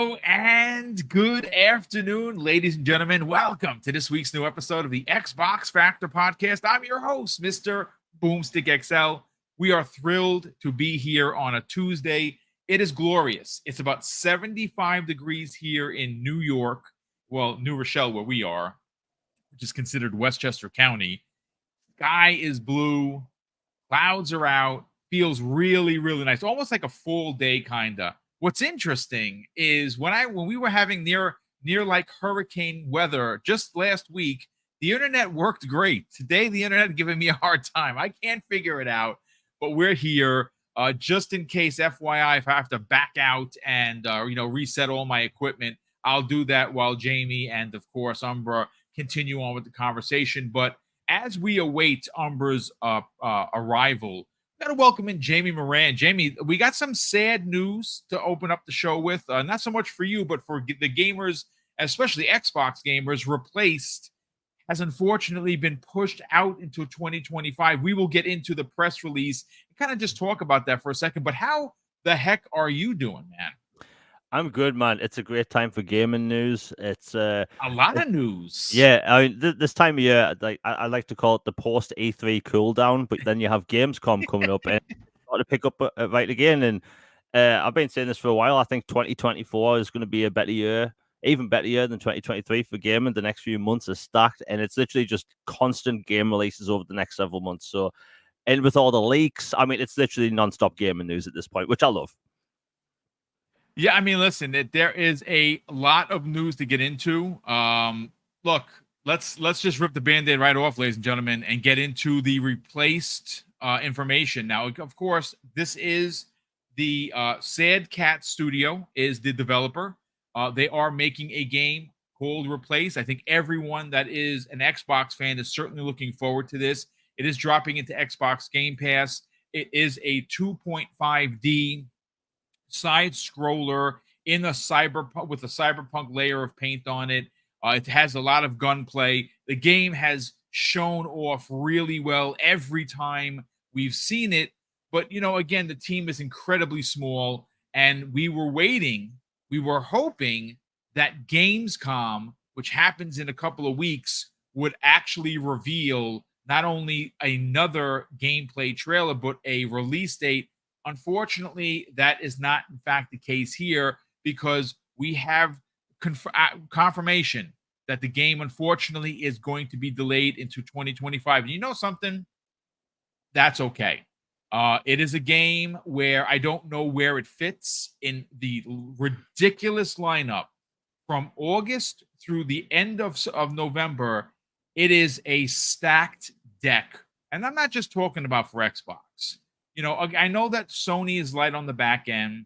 Hello and good afternoon, ladies and gentlemen. Welcome to this week's new episode of the Xbox Factor podcast. I'm your host, Mr. BoomStick XL. We are thrilled to be here on a Tuesday. It is glorious. It's about 75 degrees here in New York. Well, New Rochelle, where we are, which is considered Westchester County. Sky is blue. Clouds are out. Feels really, really nice. Almost like a full day, kind of. What's interesting is when we were having near like hurricane weather just last week, the internet worked great. Today, the internet giving me a hard time. I can't figure it out, but we're here just in case. FYI, if I have to back out and reset all my equipment, I'll do that while Jamie and of course Umbra continue on with the conversation. But as we await Umbra's arrival, got to welcome in Jamie Moran. Jamie, we got some sad news to open up the show with. Not so much for you, but for the gamers, especially Xbox gamers. Replaced has unfortunately been pushed out into 2025. We will get into the press release and kind of just talk about that for a second. But how the heck are you doing, man? I'm good, man. It's a great time for gaming news. It's a lot of news. Yeah, I mean, this time of year, like I like to call it the post E3 cool down. But then you have Gamescom coming up, and got to pick up right again. And I've been saying this for a while. I think 2024 is going to be a better year, even better year than 2023 for gaming. The next few months are stacked, and it's literally just constant game releases over the next several months. So, and with all the leaks, I mean, it's literally non-stop gaming news at this point, which I love. Yeah, I mean, listen, there is a lot of news to get into. Look, let's just rip the Band-Aid right off, ladies and gentlemen, and get into the replaced information. Now, of course, this is the Sad Cat Studio is the developer. They are making a game called Replace. I think everyone that is an Xbox fan is certainly looking forward to this. It is dropping into Xbox Game Pass. It is a 2.5D side scroller in a cyberpunk with a cyberpunk layer of paint on it. It has a lot of gunplay. The game has shown off really well every time we've seen it. But, again, the team is incredibly small, and we were hoping that Gamescom, which happens in a couple of weeks, would actually reveal not only another gameplay trailer, but a release date. Unfortunately, that is not, in fact, the case here because we have confirmation that the game, unfortunately, is going to be delayed into 2025. And you know something? That's okay. It is a game where I don't know where it fits in the ridiculous lineup from August through the end of November. It is a stacked deck. And I'm not just talking about for Xbox. I know that Sony is light on the back end.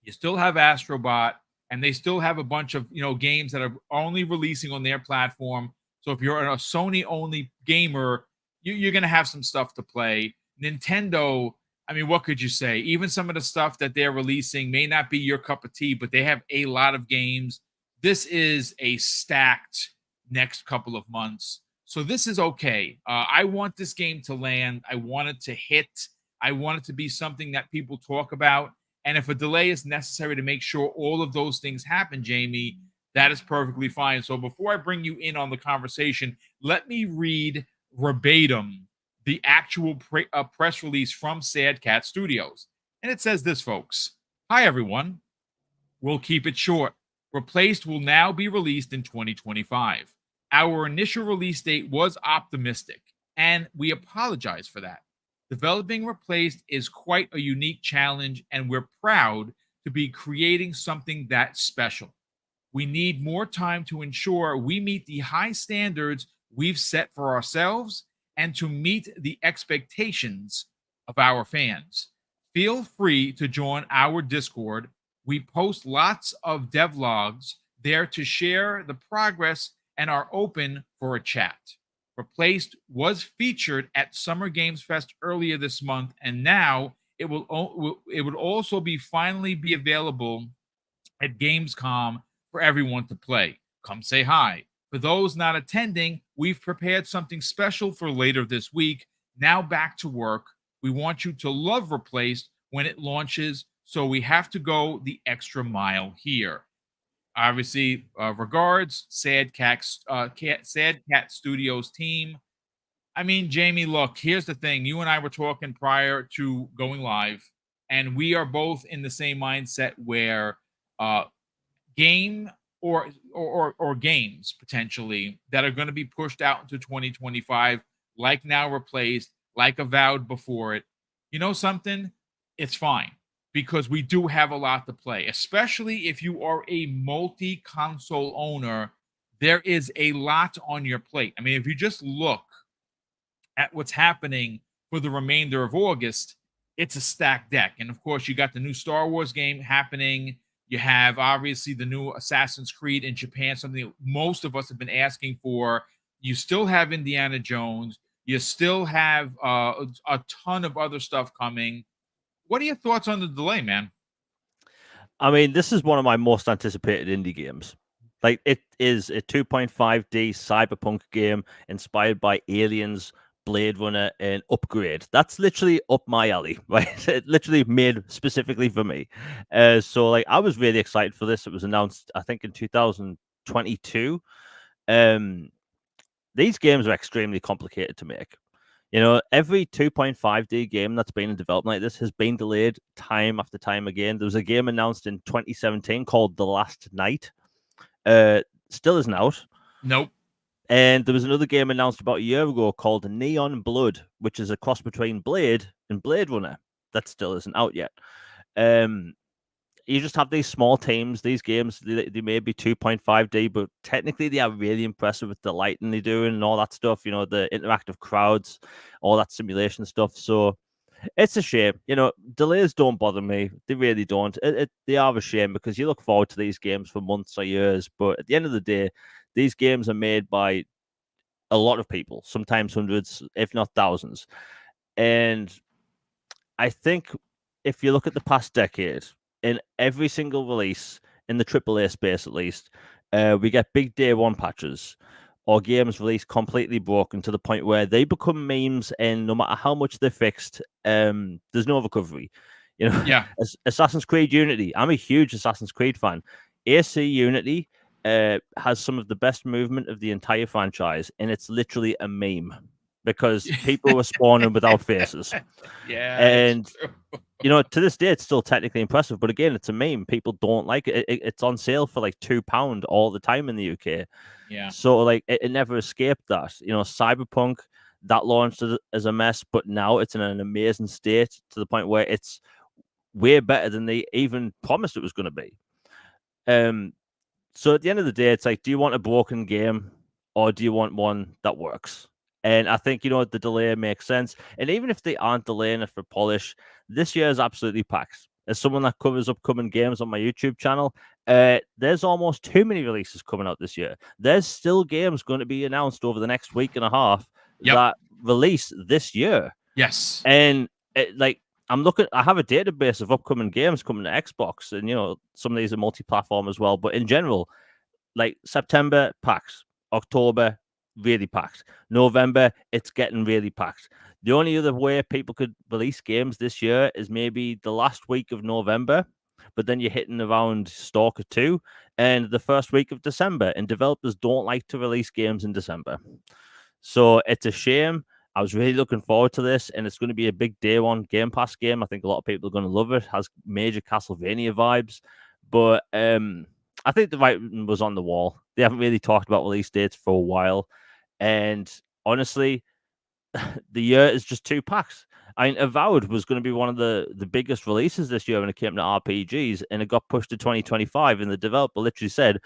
You still have Astrobot, and they still have a bunch of, games that are only releasing on their platform. So if you're a Sony-only gamer, you're going to have some stuff to play. Nintendo, I mean, what could you say? Even some of the stuff that they're releasing may not be your cup of tea, but they have a lot of games. This is a stacked next couple of months. So this is okay. I want this game to land. I want it to hit. I want it to be something that people talk about. And if a delay is necessary to make sure all of those things happen, Jamie, that is perfectly fine. So before I bring you in on the conversation, let me read verbatim the actual press release from Sad Cat Studios. And it says this, folks. Hi, everyone. We'll keep it short. Replaced will now be released in 2025. Our initial release date was optimistic, and we apologize for that. Developing Replaced is quite a unique challenge, and we're proud to be creating something that special. We need more time to ensure we meet the high standards we've set for ourselves and to meet the expectations of our fans. Feel free to join our Discord. We post lots of devlogs there to share the progress and are open for a chat. Replaced was featured at Summer Games Fest earlier this month, and now it would also be finally be available at Gamescom for everyone to play. Come say hi. For those not attending, we've prepared something special for later this week. Now back to work. We want you to love Replaced when it launches, so we have to go the extra mile here. Obviously, regards, Sad Cat Studios team. I mean, Jamie, look, here's the thing. You and I were talking prior to going live, and we are both in the same mindset where uh game or games potentially that are going to be pushed out into 2025, like Now Replaced, like Avowed before it. You know something? It's fine because we do have a lot to play, especially if you are a multi-console owner. There is a lot on your plate. I mean, if you just look at what's happening for the remainder of August, it's a stacked deck. And of course, you got the new Star Wars game happening. You have obviously the new Assassin's Creed in Japan, something most of us have been asking for. You still have Indiana Jones. You still have a ton of other stuff coming. What are your thoughts on the delay, man? I mean, this is one of my most anticipated indie games. Like, it is a 2.5D cyberpunk game inspired by Aliens, Blade Runner, and Upgrade. That's literally up my alley, right? It literally made specifically for me. So, like, I was really excited for this. It was announced, I think, in 2022. Um, these games are extremely complicated to make. You know, every 2.5D game that's been in development like this has been delayed time after time again. There was a game announced in 2017 called The Last Night. Still isn't out. Nope. And there was another game announced about a year ago called Neon Blood, which is a cross between Blade and Blade Runner. That still isn't out yet. You just have these small teams. These games, they may be 2.5D, but technically they are really impressive with the lighting they do and all that stuff. You know, the interactive crowds, all that simulation stuff. So it's a shame. You know, delays don't bother me. They really don't. They are a shame because you look forward to these games for months or years. But at the end of the day, these games are made by a lot of people, sometimes hundreds, if not thousands. And I think if you look at the past decade, in every single release in the AAA space, at least, we get big day one patches or games released completely broken to the point where they become memes, and no matter how much they're fixed, there's no recovery. You know, Yeah. Assassin's Creed Unity. I'm a huge Assassin's Creed fan. AC Unity has some of the best movement of the entire franchise, and it's literally a meme because people were spawning without faces. Yeah, it's And true. you know, to this day, it's still technically impressive. But again, it's a meme. People don't like it. It's on sale for like £2 all the time in the UK. Yeah. So like, it never escaped that. You know, Cyberpunk that launched as a mess, but now it's in an amazing state to the point where it's way better than they even promised it was going to be. So at the end of the day, it's like, do you want a broken game or do you want one that works? And I think, you know, the delay makes sense. And even if they aren't delaying it for polish, this year is absolutely packed. As someone that covers upcoming games on my YouTube channel, there's almost too many releases coming out this year. There's still games going to be announced over the next week and a half Yep. that release this year. Yes. And like, I'm looking, I have a database of upcoming games coming to Xbox, and you know, some of these are multi-platform as well. But in general, like September packed, October really packed, November it's getting really packed. The only other way people could release games this year is maybe the last week of November, but then you're hitting around Stalker 2 and the first week of December, and developers don't like to release games in December. So it's a shame. I was really looking forward to this, and it's going to be a big day one Game Pass game. I think a lot of people are going to love it. Has major Castlevania vibes, but I think the writing was on the wall. They haven't really talked about release dates for a while, and honestly, the year is just too packed. I mean, Avowed was going to be one of the biggest releases this year when it came to RPGs, and it got pushed to 2025. And the developer literally said,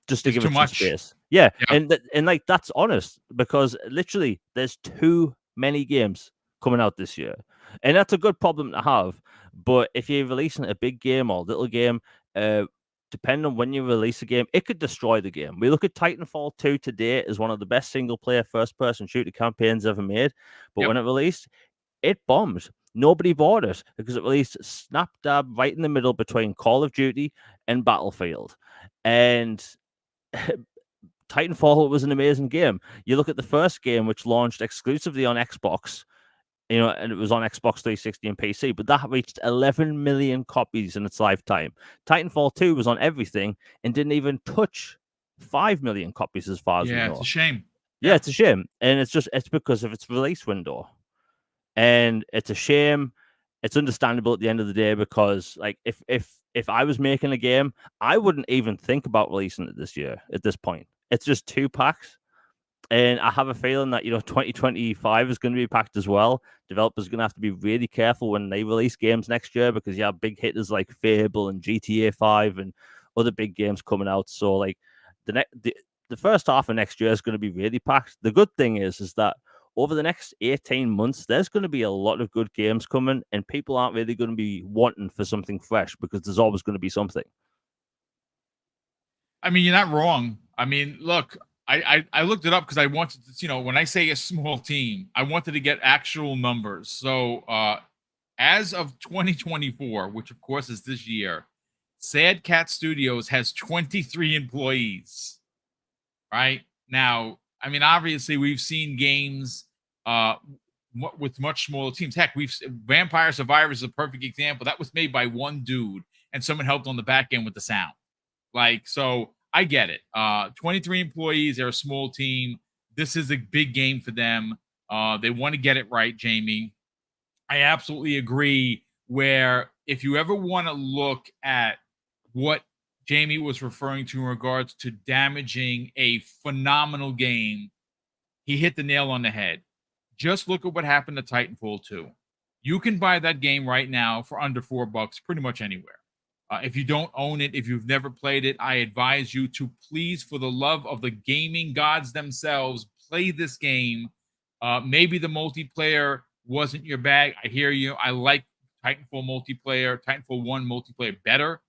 just to It's give too it some much. space. Yeah, Yep. and like, that's honest because literally there's too many games coming out this year, and that's a good problem to have. But if you're releasing a big game or little game, depending on when you release a game, it could destroy the game. We look at Titanfall 2 today as one of the best single player first person shooter campaigns ever made, but Yep. when it released, it bombed. Nobody bought it because it released snap dab right in the middle between Call of Duty and Battlefield. And Titanfall was an amazing game. You look at the first game, which launched exclusively on Xbox, you know, and it was on Xbox 360 and PC, but that reached 11 million copies in its lifetime. Titanfall 2 was on everything and didn't even touch 5 million copies as far as we Yeah, it's know. a shame. Yeah, it's a shame. And it's because of its release window. And it's a shame. It's understandable at the end of the day because like if I was making a game, I wouldn't even think about releasing it this year at this point. It's just 2 packs. And I have a feeling that, you know, 2025 is going to be packed as well. Developers are going to have to be really careful when they release games next year because you have big hitters like Fable and GTA 5 and other big games coming out. So, like, the first half of next year is going to be really packed. The good thing is that over the next 18 months, there's going to be a lot of good games coming, and people aren't really going to be wanting for something fresh because there's always going to be something. I mean, you're not wrong. I mean, look, I looked it up because I wanted to, you know, when I say a small team, I wanted to get actual numbers. So as of 2024, which of course is this year, Sad Cat Studios has 23 employees. Right now, I mean, obviously we've seen games with much smaller teams. Heck, Vampire Survivors is a perfect example. That was made by one dude, and someone helped on the back end with the sound. Like, so I get it. 23 employees, they're a small team. This is a big game for them. They want to get it right, Jamie. I absolutely agree. Where if you ever want to look at what Jamie was referring to in regards to damaging a phenomenal game, he hit the nail on the head. Just look at what happened to Titanfall 2. You can buy that game right now for under $4 pretty much anywhere. If you don't own it, if you've never played it, I advise you to please, for the love of the gaming gods themselves, play this game. Maybe the multiplayer wasn't your bag. I hear you. I like Titanfall multiplayer, Titanfall 1 multiplayer better.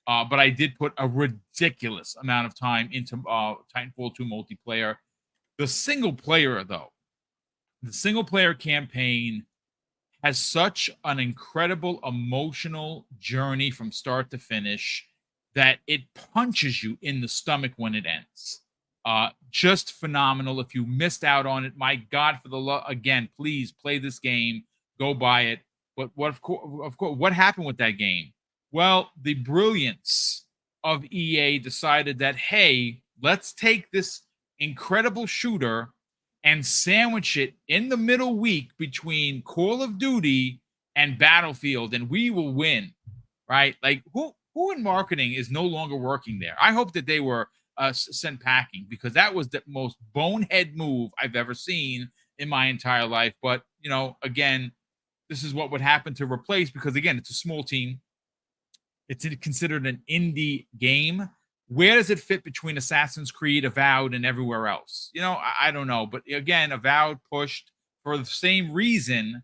But I did put a ridiculous amount of time into Titanfall 2 multiplayer. The single player, though, the single player campaign has such an incredible emotional journey from start to finish that it punches you in the stomach when it ends. Just phenomenal. If you missed out on it, my God, for the love, again, please play this game, go buy it. But what, of course, what happened with that game? Well, the brilliance of EA decided that, hey, let's take this incredible shooter and sandwich it in the middle week between Call of Duty and Battlefield, and we will win, right? Like, who in marketing is no longer working there? I hope that they were sent packing, because that was the most bonehead move I've ever seen in my entire life. But, you know, again, this is what would happen to replace, because, again, it's a small team. It's considered an indie game. Where does it fit between Assassin's Creed, Avowed, and everywhere else? You know, I don't know. But again, Avowed pushed for the same reason.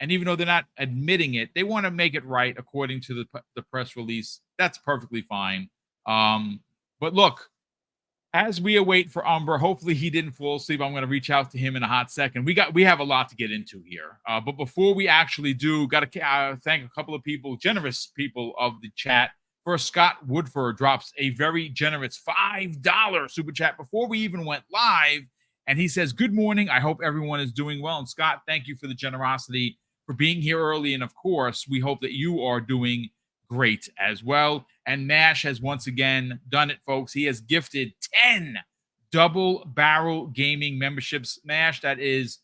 And even though they're not admitting it, they want to make it right according to the press release. That's perfectly fine. But look, as we await for Umbra, hopefully he didn't fall asleep. I'm going to reach out to him in a hot second. We have a lot to get into here. But before we actually do, got to thank a couple of people, generous people of the chat. First, Scott Woodford drops a very generous $5 super chat before we even went live. And he says, good morning. I hope everyone is doing well. And Scott, thank you for the generosity, for being here early. And of course, we hope that you are doing great as well. And Nash has once again done it, folks. He has gifted 10 Double Barrel Gaming memberships. Nash, that is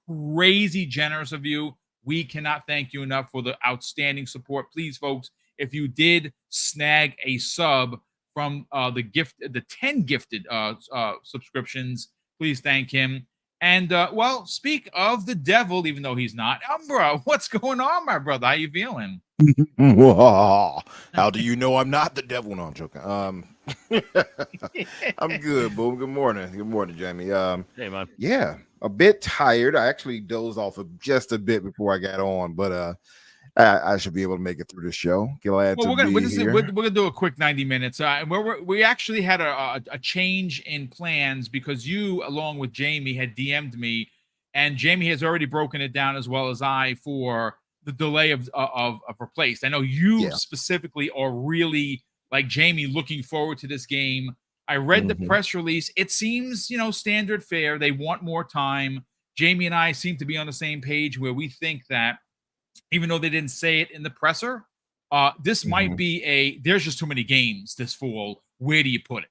crazy generous of you. We cannot thank you enough for the outstanding support. Please, folks, if you did snag a sub from the 10 gifted subscriptions, please thank him. And well, speak of the devil, even though he's not, Umbra, what's going on, my brother? How you feeling? How do you know I'm not the devil? No, I'm joking. I'm good, Boom. Good morning, Jamie. Hey, man. Yeah, a bit tired. I actually dozed off of just a bit before I got on, but I should be able to make it through the show. Glad to be here. We're gonna do a quick 90 minutes. We actually had a change in plans, because you, along with Jamie, had DM'd me, and Jamie has already broken it down as well as I for the delay of Replaced. I know you specifically are really, like Jamie, looking forward to this game. I read the press release. It seems, you know, standard fare. They want more time. Jamie and I seem to be on the same page where we think that even though they didn't say it in the presser, this might be there's just too many games this fall. Where do you put it?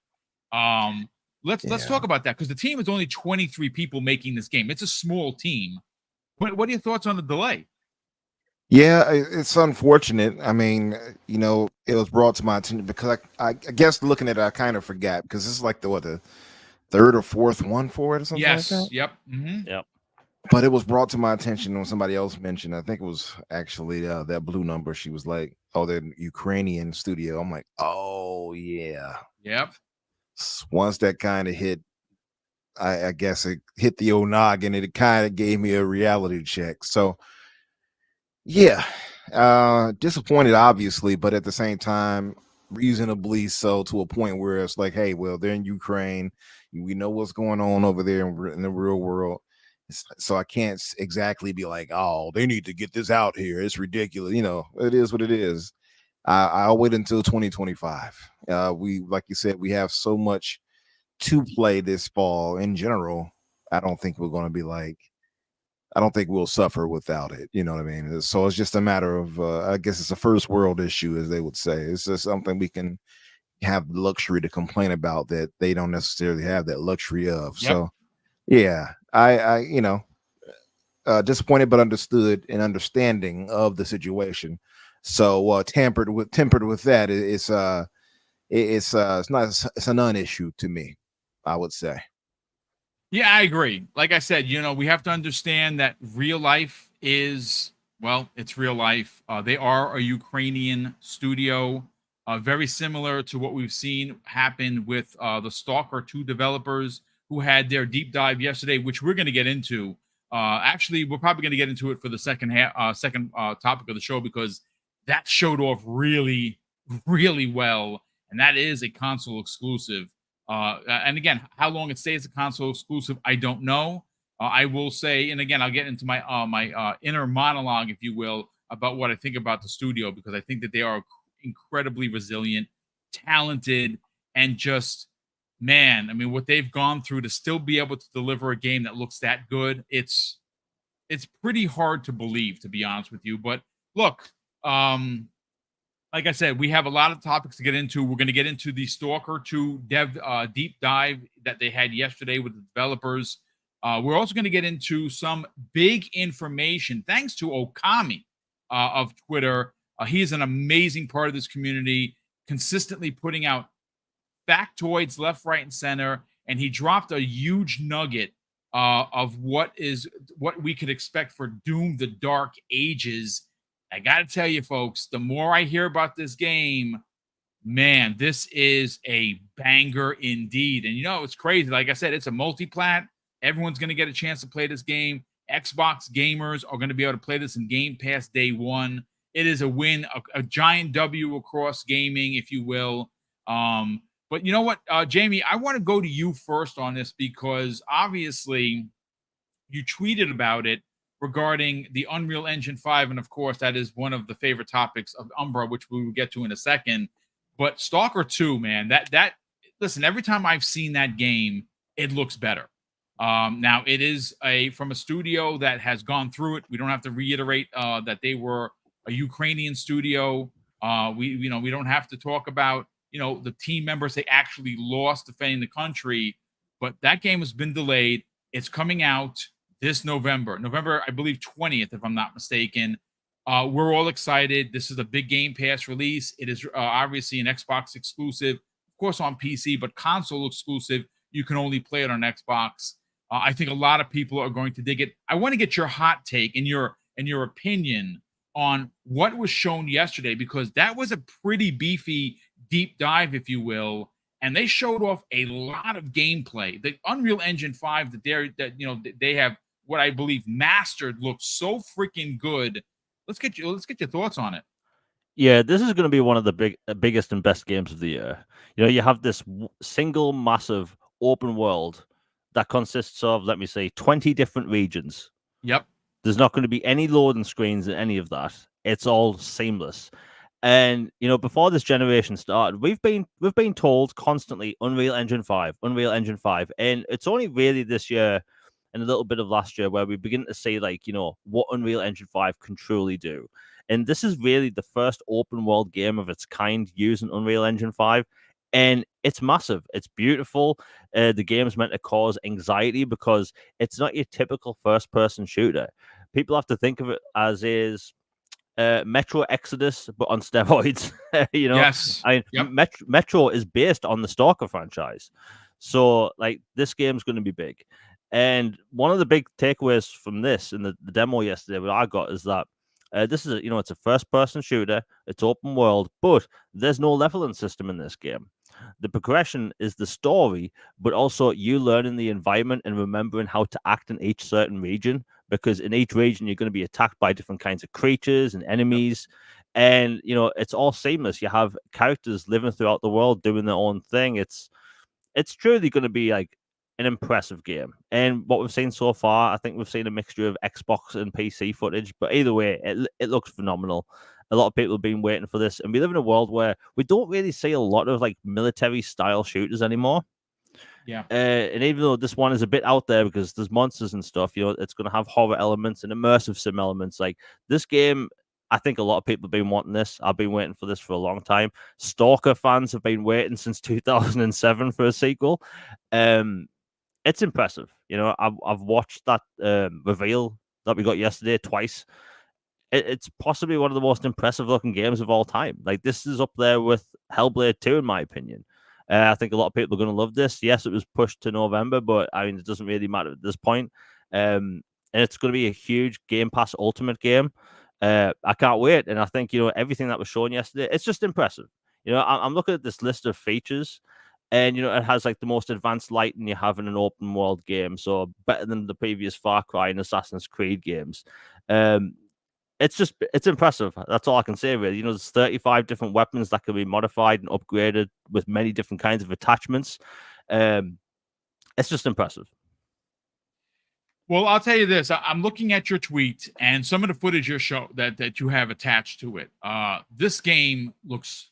Let's talk about that, because the team is only 23 people making this game. It's a small team. What are your thoughts on the delay? Yeah, it's unfortunate. I mean, it was brought to my attention because I guess looking at it, I kind of forgot, because this is like the third or fourth one for it or something like that. Yep. Yep. But it was brought to my attention when somebody else mentioned. I think it was actually that Blue Number. She was like, "Oh, the Ukrainian studio." I'm like, "Oh yeah." Yep. Once that kind of hit, I guess it hit the old noggin, and it kind of gave me a reality check. So yeah, disappointed obviously, but at the same time, reasonably so, to a point where it's like, hey, well, they're in Ukraine. We know what's going on over there in the real world. So I can't exactly be like, oh, they need to get this out here. It's ridiculous. It is what it is. I'll wait until 2025. We, like you said, we have so much to play this fall in general. I don't think we're going to be like, I don't think we'll suffer without it. You know what I mean? So it's just a matter of, I guess it's a first world issue, as they would say. It's just something we can have the luxury to complain about that they don't necessarily have that luxury of. Yep. So yeah, I disappointed but understood and understanding of the situation. So tempered with that, it's a non-issue to me, I would say. Yeah, I agree. Like I said, we have to understand that real life is, well, it's real life. They are a Ukrainian studio, very similar to what we've seen happen with the Stalker 2 developers, who had their deep dive yesterday, which we're going to get into. Actually, we're probably going to get into it for the second topic of the show, because that showed off really, really well, and that is a console exclusive. And again, how long it stays a console exclusive, I don't know. I will say, and again, I'll get into my inner monologue, if you will, about what I think about the studio, because I think that they are incredibly resilient, talented, and just, man, I mean, what they've gone through to still be able to deliver a game that looks that good, it's pretty hard to believe, to be honest with you. But look, like I said, we have a lot of topics to get into. We're going to get into the Stalker 2 deep dive that they had yesterday with the developers. We're also going to get into some big information, thanks to Okami of Twitter. He is an amazing part of this community, consistently putting out factoids left, right, and center. And he dropped a huge nugget of what we could expect for Doom: The Dark Ages. I got to tell you, folks, the more I hear about this game, man, this is a banger indeed. And it's crazy. Like I said, it's a multi-plat. Everyone's going to get a chance to play this game. Xbox gamers are going to be able to play this in Game Pass day one. It is a win, a giant W across gaming, if you will. But you know what, Jamie, I want to go to you first on this, because obviously you tweeted about it regarding the Unreal Engine 5. And of course, that is one of the favorite topics of Umbra, which we will get to in a second. But Stalker 2, man, listen, every time I've seen that game, it looks better. Now it is from a studio that has gone through it. We don't have to reiterate that they were a Ukrainian studio. We don't have to talk about, the team members they actually lost defending the country, but that game has been delayed. It's coming out this November, I believe 20th, if I'm not mistaken. We're all excited. This is a big Game Pass release. It is obviously an Xbox exclusive, of course, on PC, but console exclusive. You can only play it on Xbox. I think a lot of people are going to dig it. I want to get your hot take and your opinion on what was shown yesterday, because that was a pretty beefy deep dive, if you will. And they showed off a lot of gameplay. The Unreal Engine 5 that they have, what I believe, mastered, looks so freaking good. Let's get your thoughts on it. Yeah, this is going to be one of the biggest and best games of the year. You have this single massive open world that consists of, let me say, 20 different regions. Yep. There's not going to be any loading screens in any of that. It's all seamless. And before this generation started, we've been told constantly Unreal Engine 5, and it's only really this year and a little bit of last year, where we begin to see, like, you know, what Unreal Engine 5 can truly do. And this is really the first open world game of its kind using Unreal Engine 5. And it's massive. It's beautiful. The game's meant to cause anxiety because it's not your typical first person shooter. People have to think of it as is Metro Exodus, but on steroids. You know, Yes. I Yep. Metro is based on the Stalker franchise, so like this game's going to be big. And one of the big takeaways from this in the demo yesterday, what I got is that this is it's a first person shooter, it's open world, but there's no leveling system in this game. The progression is the story, but also you learning the environment and remembering how to act in each certain region, because in each region you're going to be attacked by different kinds of creatures and enemies. And it's all seamless. You have characters living throughout the world doing their own thing. It's truly going to be like an impressive game. And what we've seen so far, I think we've seen a mixture of Xbox and PC footage, but either way, it looks phenomenal. A lot of people have been waiting for this, and we live in a world where we don't really see a lot of like military style shooters anymore. Yeah. And even though this one is a bit out there because there's monsters and stuff, it's going to have horror elements and immersive sim elements. Like this game, I think a lot of people have been wanting this. I've been waiting for this for a long time. Stalker fans have been waiting since 2007 for a sequel. It's impressive. I've watched that reveal that we got yesterday twice. It's possibly one of the most impressive looking games of all time. Like this is up there with Hellblade 2, in my opinion. I think a lot of people are going to love this. Yes, it was pushed to November, but I mean, it doesn't really matter at this point. And it's going to be a huge Game Pass Ultimate game. I can't wait. And I think, everything that was shown yesterday, it's just impressive. I'm looking at this list of features, and, it has like the most advanced lighting you have in an open world game. So better than the previous Far Cry and Assassin's Creed games. It's impressive. That's all I can say, really. There's 35 different weapons that can be modified and upgraded with many different kinds of attachments. It's just impressive. Well, I'll tell you this. I'm looking at your tweet and some of the footage you show that you have attached to it. This game looks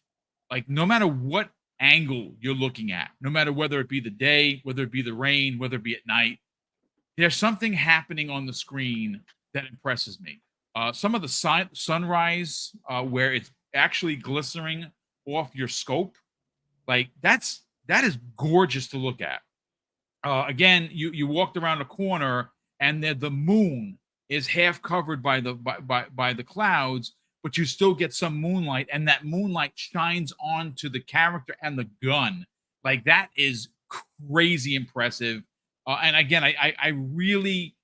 like, no matter what angle you're looking at, no matter whether it be the day, whether it be the rain, whether it be at night, there's something happening on the screen that impresses me. Some of the sunrise where it's actually glistening off your scope, like that is gorgeous to look at. Again, you walked around a corner and the moon is half covered by the clouds, but you still get some moonlight, and that moonlight shines onto the character and the gun. Like that is crazy impressive. And again, I really,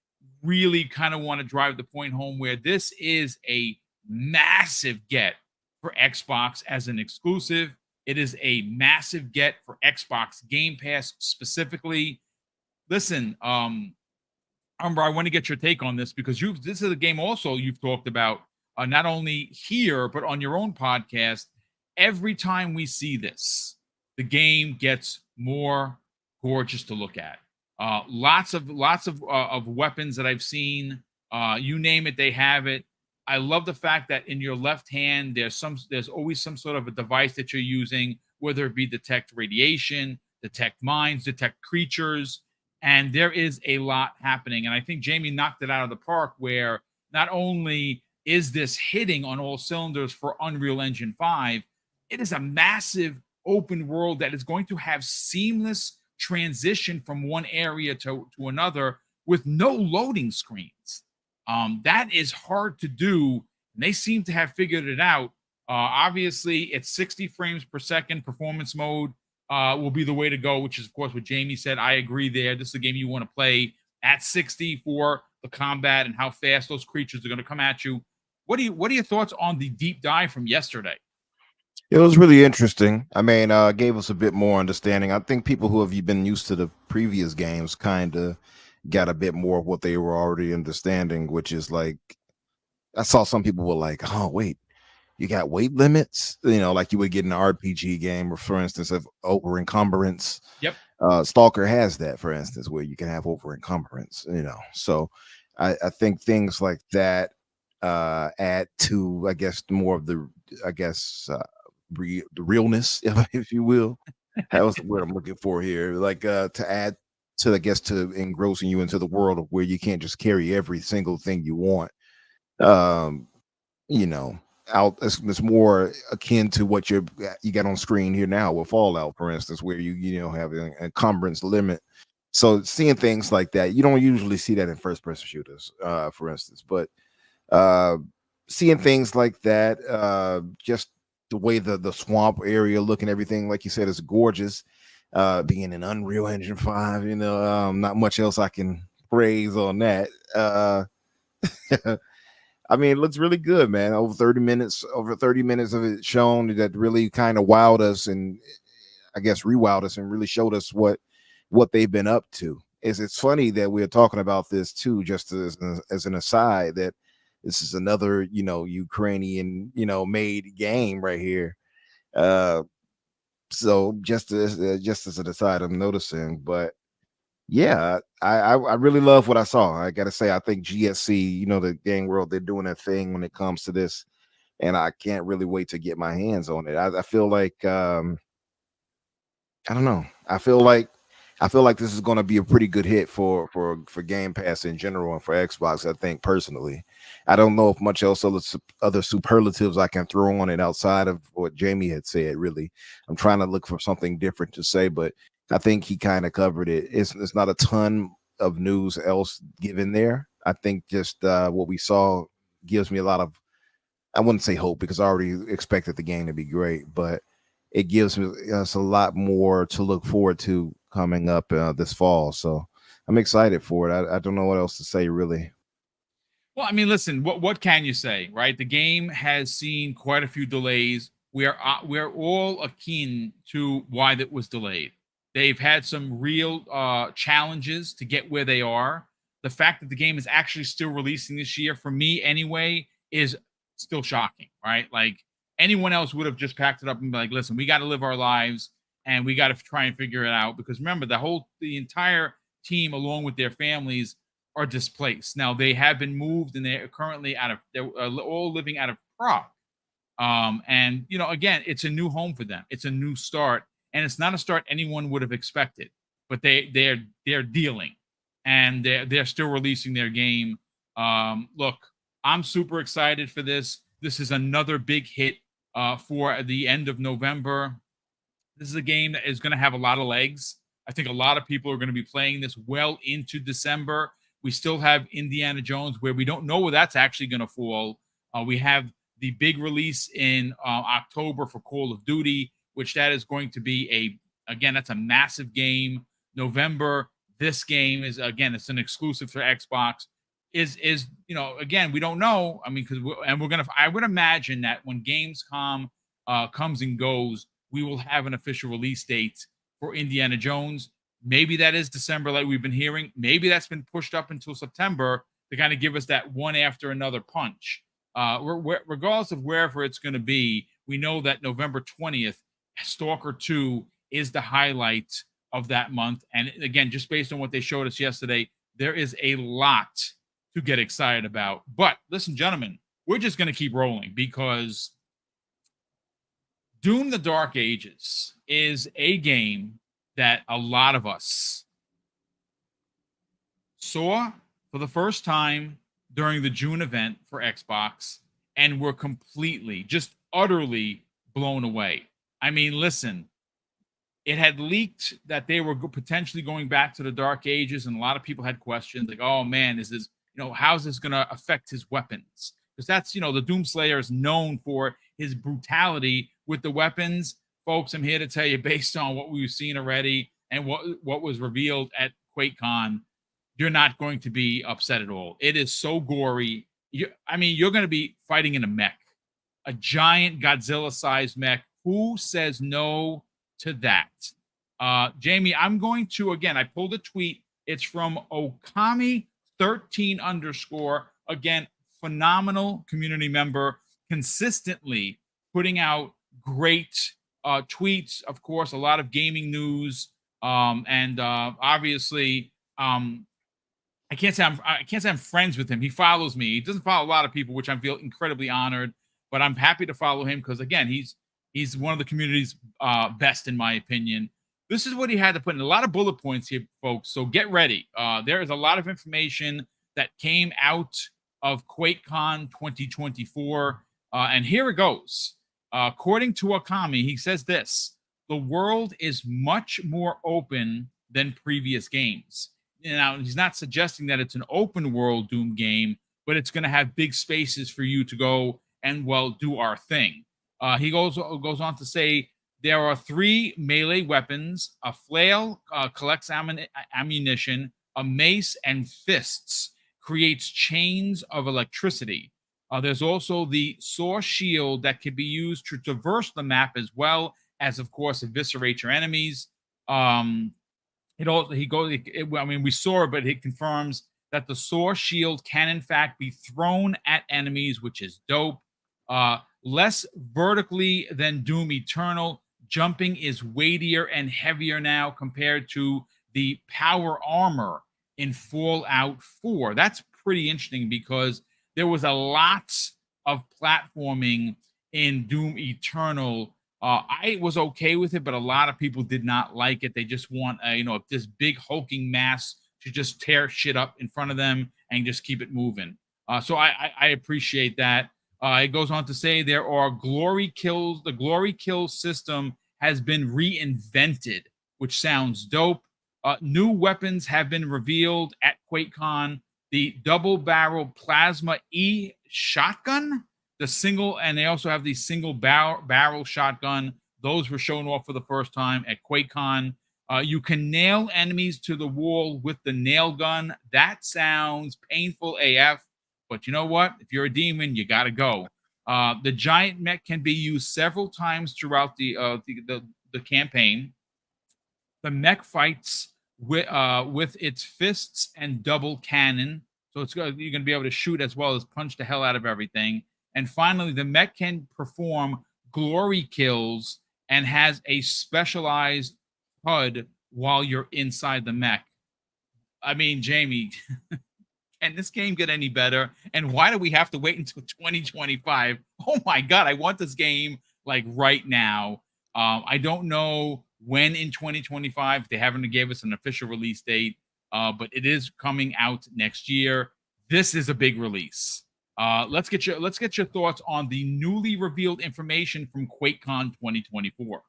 really kind of want to drive the point home where this is a massive get for Xbox as an exclusive. It is a massive get for Xbox Game Pass specifically. Listen, Umber, I want to get your take on this because this is a game also you've talked about not only here but on your own podcast. Every time we see this, the game gets more gorgeous to look at. Lots of weapons that I've seen. You name it, they have it. I love the fact that in your left hand, there's always some sort of a device that you're using, whether it be detect radiation, detect mines, detect creatures, and there is a lot happening. And I think Jamie knocked it out of the park, where not only is this hitting on all cylinders for Unreal Engine 5, it is a massive open world that is going to have seamless transition from one area to another with no loading screens. That is hard to do, and they seem to have figured it out. Obviously, it's 60 frames per second. Performance mode will be the way to go, which is, of course, what Jamie said. I agree there. This is a game you want to play at 60 for the combat and how fast those creatures are going to come at you. What are your thoughts on the deep dive from yesterday? It was really interesting. I mean, gave us a bit more understanding. I think people who have been used to the previous games kind of got a bit more of what they were already understanding, which is like, I saw some people were like, oh, wait, you got weight limits, like you would get in an RPG game, or for instance, of over encumbrance. Yep. Stalker has that, for instance, where you can have over encumbrance, So I think things like that add to, I guess, more of the, the realness, if you will. That was the word I'm looking for here. Like to add I guess to engrossing you into the world of where you can't just carry every single thing you want. You know, it's more akin to what you got on screen here now with Fallout, for instance, where you know have an encumbrance limit. So seeing things like that, you don't usually see that in first person shooters, for instance, but uh seeing things like that, just the way the swamp area look and everything, like you said, is gorgeous. Being an Unreal Engine 5, you know, not much else I can praise on that. I mean, it looks really good, man. Over 30 minutes of it shown that really kind of wowed us, and I guess rewowed us and really showed us what they've been up to. It's funny that we're talking about this too, just as an aside, that this is another, you know, Ukrainian, you know, made game right here. So just as an aside, I'm noticing, but yeah, I really love what I saw. I gotta say, I think GSC, you know, the game world, they're doing their thing when it comes to this, and I can't really wait to get my hands on it. I feel like I don't know. I feel like this is going to be a pretty good hit for Game Pass in general and for Xbox. I think personally, I don't know if much else other superlatives I can throw on it outside of what Jamie had said. Really, I'm trying to look for something different to say, but I think he kind of covered it. It's not a ton of news else given there. I think just what we saw gives me a lot of, I wouldn't say hope because I already expected the game to be great, but it gives us a lot more to look forward to coming up this fall. So I'm excited for it. I don't know what else to say, really. Well, I mean, listen, what can you say, right? The game has seen quite a few delays. We're all akin to why that was delayed. They've had some real challenges to get where they are. The fact that the game is actually still releasing this year, for me anyway, is still shocking, right? Like anyone else would have just packed it up and be like, listen, we got to live our lives and we got to try and figure it out. Because remember, the entire team, along with their families, are displaced. Now they have been moved and they're currently they're all living out of Prague. And you know, again, it's a new home for them. It's a new start, and it's not a start anyone would have expected. But they're dealing, and they're still releasing their game. Look, I'm super excited for this. This is another big hit for the end of November. This is a game that is going to have a lot of legs. I think a lot of people are going to be playing this well into December. We still have Indiana Jones, where we don't know where that's actually going to fall. We have the big release in October for Call of Duty, which that is going to be again, that's a massive game. November, this game is, again, it's an exclusive for Xbox. Is you know, again, we don't know. I mean, I would imagine that when Gamescom comes and goes, we will have an official release date for Indiana Jones. Maybe that is December, like we've been hearing. Maybe that's been pushed up until September to kind of give us that one after another punch. Regardless of wherever it's going to be, we know that November 20th, Stalker 2 is the highlight of that month. And again, just based on what they showed us yesterday, there is a lot to get excited about. But listen, gentlemen, we're just going to keep rolling because Doom: The Dark Ages is a game that a lot of us saw for the first time during the June event for Xbox and were completely, just utterly blown away. I mean, listen, it had leaked that they were potentially going back to the Dark Ages, and a lot of people had questions like, oh man, is this, you know, how's this going to affect his weapons? Because that's, you know, the Doomslayer is known for his brutality with the weapons. Folks, I'm here to tell you, based on what we've seen already and what was revealed at Quake-Con, you're not going to be upset at all. It is so gory. I mean, you're going to be fighting in a mech, a giant Godzilla-sized mech. Who says no to that? Jamie, I'm going to, again, I pulled a tweet. It's from Okami13_. Again, phenomenal community member, consistently putting out great tweets. Of course, a lot of gaming news, and obviously, I can't say I'm friends with him. He follows me. He doesn't follow a lot of people, which I feel incredibly honored. But I'm happy to follow him because, again, he's one of the community's best, in my opinion. this is what he had to put in. A lot of bullet points here, folks. So get ready. There is a lot of information that came out of Quake-Con 2024. And here it goes. According to Akami, he says this: the world is much more open than previous games. Now, he's not suggesting that it's an open world Doom game, but it's going to have big spaces for you to go and, well, do our thing. He goes on to say there are 3 melee weapons: a flail collects ammunition, a mace, and fists creates chains of electricity. There's also the Source Shield that can be used to traverse the map as well as, of course, eviscerate your enemies. It also I mean, we saw it, but it confirms that the Source Shield can in fact be thrown at enemies, which is dope. Less vertically than Doom Eternal. Jumping is weightier and heavier now compared to the power armor in Fallout 4. That's pretty interesting because there was a lot of platforming in Doom Eternal. I was okay with it, but a lot of people did not like it. They just want, this big hulking mass to just tear shit up in front of them and just keep it moving. So I appreciate that. It goes on to say there are glory kills. The glory kill system has been reinvented, which sounds dope. New weapons have been revealed at QuakeCon. The double-barrel plasma E shotgun, and they also have the single barrel shotgun. Those were shown off for the first time at QuakeCon. You can nail enemies to the wall with the nail gun. That sounds painful AF, but you know what? If you're a demon, you gotta go. The giant mech can be used several times throughout the campaign. The mech fights with its fists and double cannon, so you're going to be able to shoot as well as punch the hell out of everything. And finally, the mech can perform glory kills and has a specialized HUD while you're inside the mech. I mean, Jamie, can this game get any better? And why do we have to wait until 2025? Oh my God, I want this game like right now. I don't know when in 2025. They haven't gave us an official release date, but it is coming out next year. This is a big release. Let's get your thoughts on the newly revealed information from QuakeCon 2024.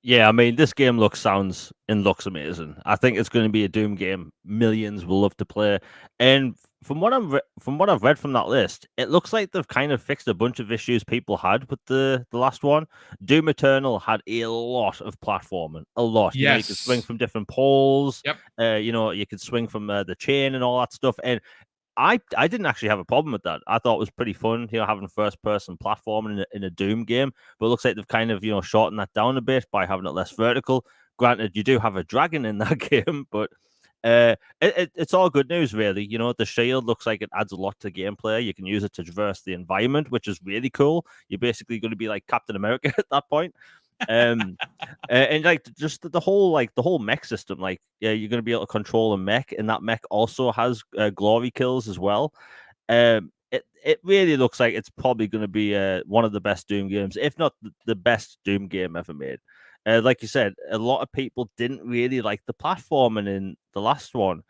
Yeah, I mean, this game looks amazing. I think it's going to be a Doom game millions will love to play. And from what I've read from that list, it looks like they've kind of fixed a bunch of issues people had with the last one. Doom Eternal had a lot of platforming, a lot. Yes. You could swing from different poles. Yep. You could swing from the chain and all that stuff. And I didn't actually have a problem with that. I thought it was pretty fun, having first-person platforming in a Doom game. But it looks like they've kind of, shortened that down a bit by having it less vertical. Granted, you do have a dragon in that game, but it's all good news, really. The shield looks like it adds a lot to gameplay. You can use it to traverse the environment, which is really cool. You're basically going to be like Captain America at that point. And like just the whole mech system, you're going to be able to control a mech, and that mech also has glory kills as well. It really looks like it's probably going to be one of the best Doom games, if not the best Doom game ever made. Like you said, a lot of people didn't really like the platforming in the last one.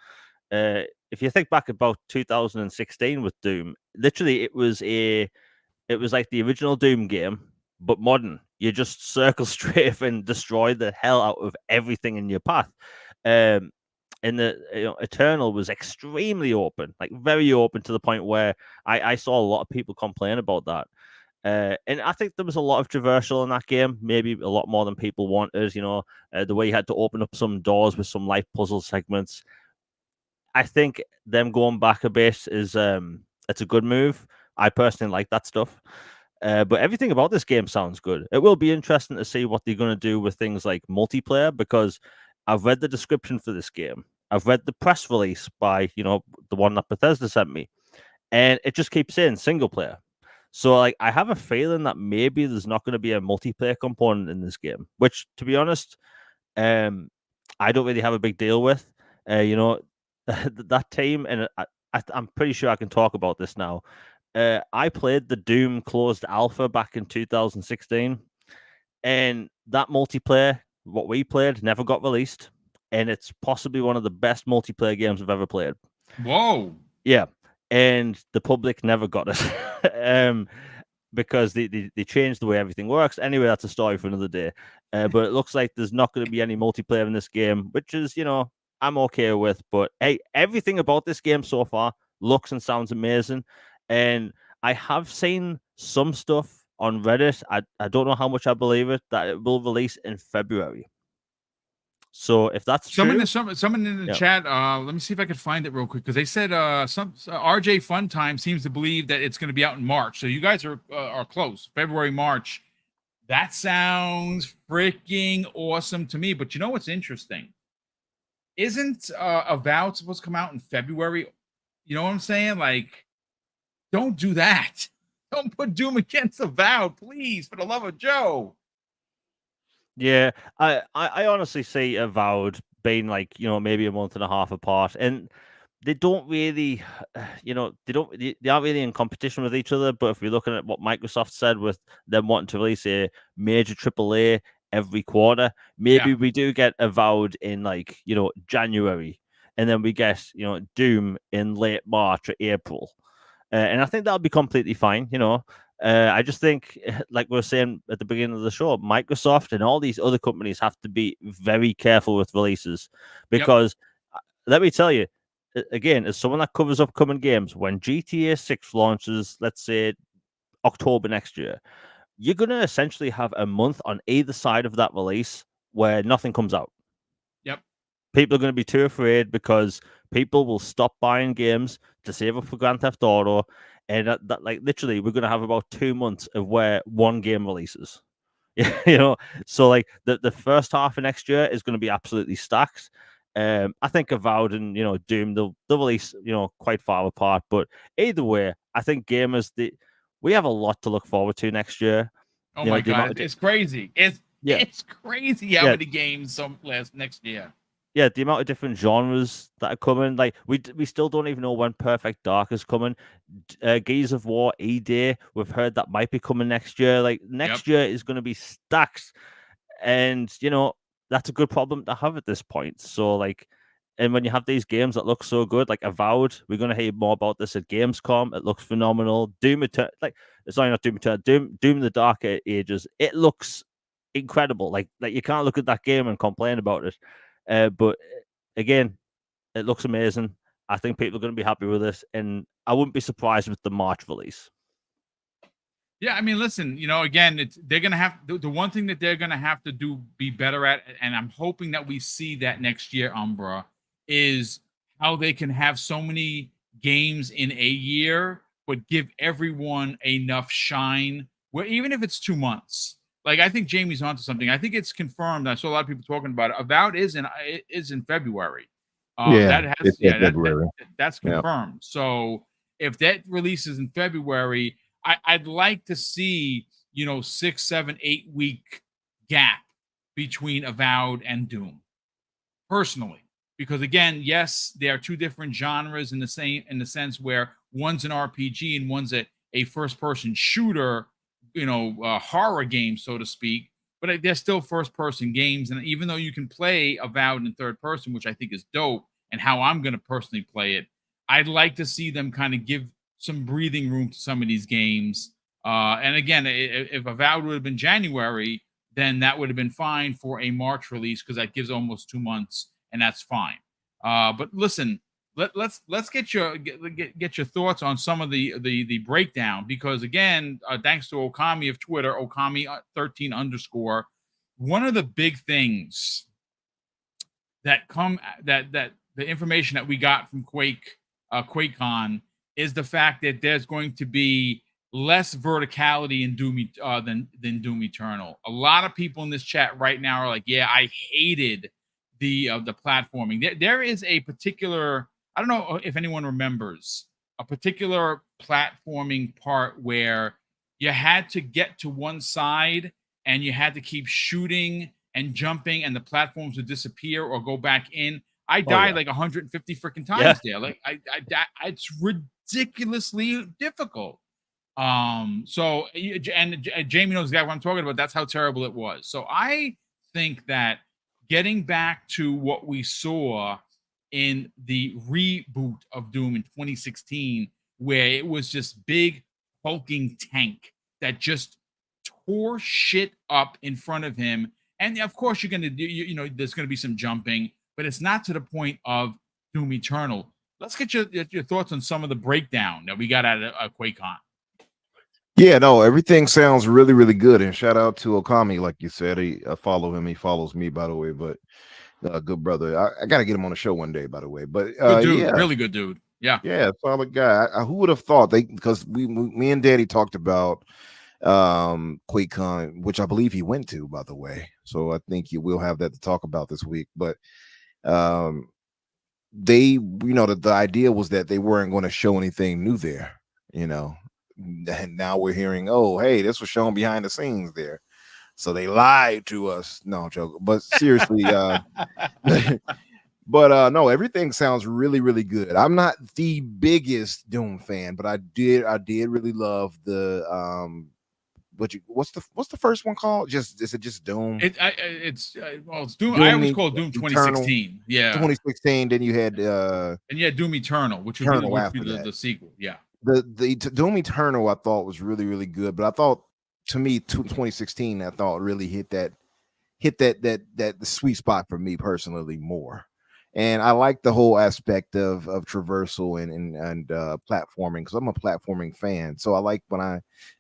If you think back about 2016 with Doom, literally it was like the original Doom game, but modern. You just circle strafe and destroy the hell out of everything in your path. And the Eternal was extremely open, like very open, to the point where I saw a lot of people complain about that. And I think there was a lot of traversal in that game, maybe a lot more than people wanted. The way you had to open up some doors with some light puzzle segments. I think them going back a bit is it's a good move. I personally like that stuff. But everything about this game sounds good. It will be interesting to see what they're going to do with things like multiplayer, because I've read the description for this game. I've read the press release by, the one that Bethesda sent me, and it just keeps saying single player. So, I have a feeling that maybe there's not going to be a multiplayer component in this game, which, to be honest, I don't really have a big deal with. That team, and I'm pretty sure I can talk about this now. I played the Doom closed alpha back in 2016, and that multiplayer what we played never got released, and it's possibly one of the best multiplayer games I've ever played. Whoa. Yeah, and the public never got it. Because they changed the way everything works. Anyway, that's a story for another day. But it looks like there's not going to be any multiplayer in this game, which is, I'm okay with. But hey, everything about this game so far looks and sounds amazing. And I have seen some stuff on Reddit. I don't know how much I believe it, that it will release in February. So if that's true, someone in the chat, let me see if I can find it real quick, because they said RJ Funtime seems to believe that it's going to be out in March. So you guys are close. February, March. That sounds freaking awesome to me. But you know what's interesting? Isn't Avowed supposed to come out in February? You know what I'm saying? Like, don't do that. Don't put Doom against Avowed, please, for the love of Joe. Yeah, I honestly see Avowed being like, maybe a month and a half apart, and they don't really, they aren't really in competition with each other. But if you're looking at what Microsoft said with them wanting to release a major AAA every quarter, maybe we do get Avowed in like, January, and then we get, Doom in late March or April. And I think that'll be completely fine, I just think, like we were saying at the beginning of the show, Microsoft and all these other companies have to be very careful with releases, because let me tell you, again, as someone that covers upcoming games, when GTA 6 launches, let's say October next year, you're going to essentially have a month on either side of that release where nothing comes out. Yep. People are going to be too afraid because people will stop buying games to save up for Grand Theft Auto. And that like literally, we're going to have about 2 months of where one game releases. So like the first half of next year is going to be absolutely stacked. I think Avowed and Doom, they'll release quite far apart. But either way, I think gamers, we have a lot to look forward to next year. Oh my God, it's crazy! It's crazy how many games next year. Yeah, the amount of different genres that are coming. Like we still don't even know when Perfect Dark is coming. Gears of War E-Day, we've heard that might be coming next year. Like next year is going to be stacked, and that's a good problem to have at this point. So like, and when you have these games that look so good, like Avowed, we're going to hear more about this at Gamescom. It looks phenomenal. Doom Eternal, sorry, not Doom Eternal, Doom the Dark Ages. It looks incredible. Like you can't look at that game and complain about it. But again, it looks amazing. I think people are going to be happy with this, and I wouldn't be surprised with the March release. Yeah, I mean, listen, again, they're going to have the one thing that they're going to have to be better at, and I'm hoping that we see that next year, Umbra, is how they can have so many games in a year, but give everyone enough shine, where even if it's 2 months. Like, I think Jamie's onto something. I think it's confirmed. I saw a lot of people talking about it. Avowed is in February. February. That's confirmed. So if that releases in February, I'd like to see 6, 7, 8 week gap between Avowed and Doom, personally, because again, yes, they are two different genres in the sense where one's an RPG and one's a first person shooter. Horror game, so to speak, but they're still first person games. And even though you can play Avowed in third person, which I think is dope, and how I'm going to personally play it, I'd like to see them kind of give some breathing room to some of these games. And again, if Avowed would have been January, then that would have been fine for a March release, because that gives almost 2 months, and that's fine. But listen, let's get your thoughts on some of the breakdown, because again, thanks to Okami of Twitter, Okami13_, one of the big things that the information that we got from Quake-Con is the fact that there's going to be less verticality in Doom than Doom Eternal. A lot of people in this chat right now are like, yeah, I hated the platforming. There is a particular, I don't know if anyone remembers, a particular platforming part where you had to get to one side and you had to keep shooting and jumping, and the platforms would disappear or go back in. I died like 150 freaking times there. Like it's ridiculously difficult. So Jamie knows exactly what I'm talking about. That's how terrible it was. So I think that getting back to what we saw in the reboot of Doom in 2016, where it was just big hulking tank that just tore shit up in front of him. And of course, you're going to do, there's going to be some jumping, but it's not to the point of Doom Eternal. Let's get your thoughts on some of the breakdown that we got out of Quake-Con. Yeah, no, everything sounds really, really good. And shout out to Okami, like you said. I follow him. He follows me, by the way. But good brother. I got to get him on the show one day, by the way. But good dude, yeah, really good dude. Yeah, solid guy. Who would have thought because me and Daddy talked about Quake-Con, which I believe he went to, by the way. So I think you will have that to talk about this week. But they, the idea was that they weren't going to show anything new there, and now we're hearing, oh, hey, this was shown behind the scenes there. So they lied to us. No, joke. But seriously, but no, everything sounds really, really good. I'm not the biggest Doom fan, but I did really love the what's the first one called? Is it just Doom? It's Doom. I always call it Doom 2016. Yeah, 2016. Then you had and you had Doom Eternal, which would be the sequel. Yeah, the Doom Eternal I thought was really, really good, but I thought, to me, 2016 I thought really hit that the sweet spot for me personally more. And I like the whole aspect of traversal and platforming, because I'm a platforming fan. So I like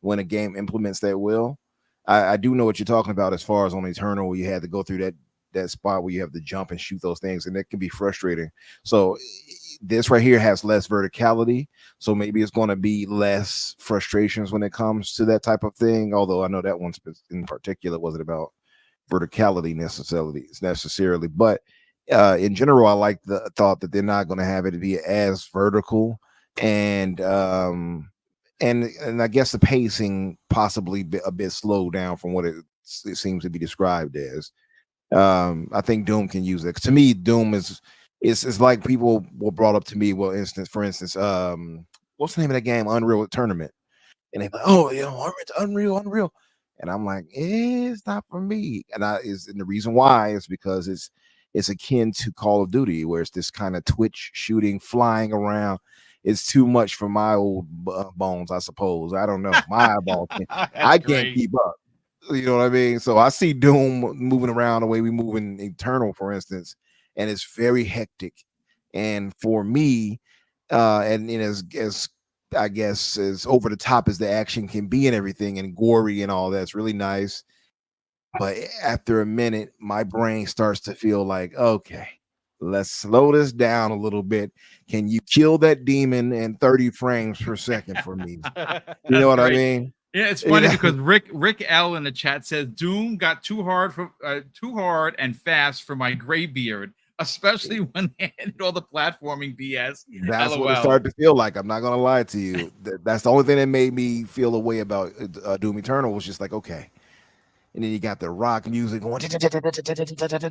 when a game implements that well. I do know what you're talking about as far as on Eternal, where you had to go through that spot where you have to jump and shoot those things, and that can be frustrating. So this right here has less verticality, so maybe it's going to be less frustrations when it comes to that type of thing. Although I know that one in particular wasn't about verticality necessarily, but in general, I like the thought that they're not going to have it be as vertical, and I guess the pacing possibly a bit slowed down from what it seems to be described as. I think Doom can use it. To me, Doom is like people were brought up to me. Well, for instance, what's the name of that game? Unreal Tournament, and they're like, oh, it's Unreal. And I'm like, it's not for me. And the reason why is because it's akin to Call of Duty, where it's this kind of twitch shooting, flying around. It's too much for my old bones, I suppose. I don't know. My eyeballs, I can't keep up. You know what I mean? So I see Doom moving around the way we move in Eternal, for instance, and it's very hectic. And for me, and as I guess as over the top as the action can be and everything, and gory and all that's really nice. But after a minute, my brain starts to feel like, okay, let's slow this down a little bit. Can you kill that demon in 30 frames per second for me? You know what I mean? Yeah, it's funny because Rick L in the chat says Doom got too hard and fast for my gray beard, especially when they added all the platforming BS. That's LOL. what it started to feel like. I'm not gonna lie to you. That's the only thing that made me feel a way about Doom Eternal, was just like, okay. And then you got the rock music going.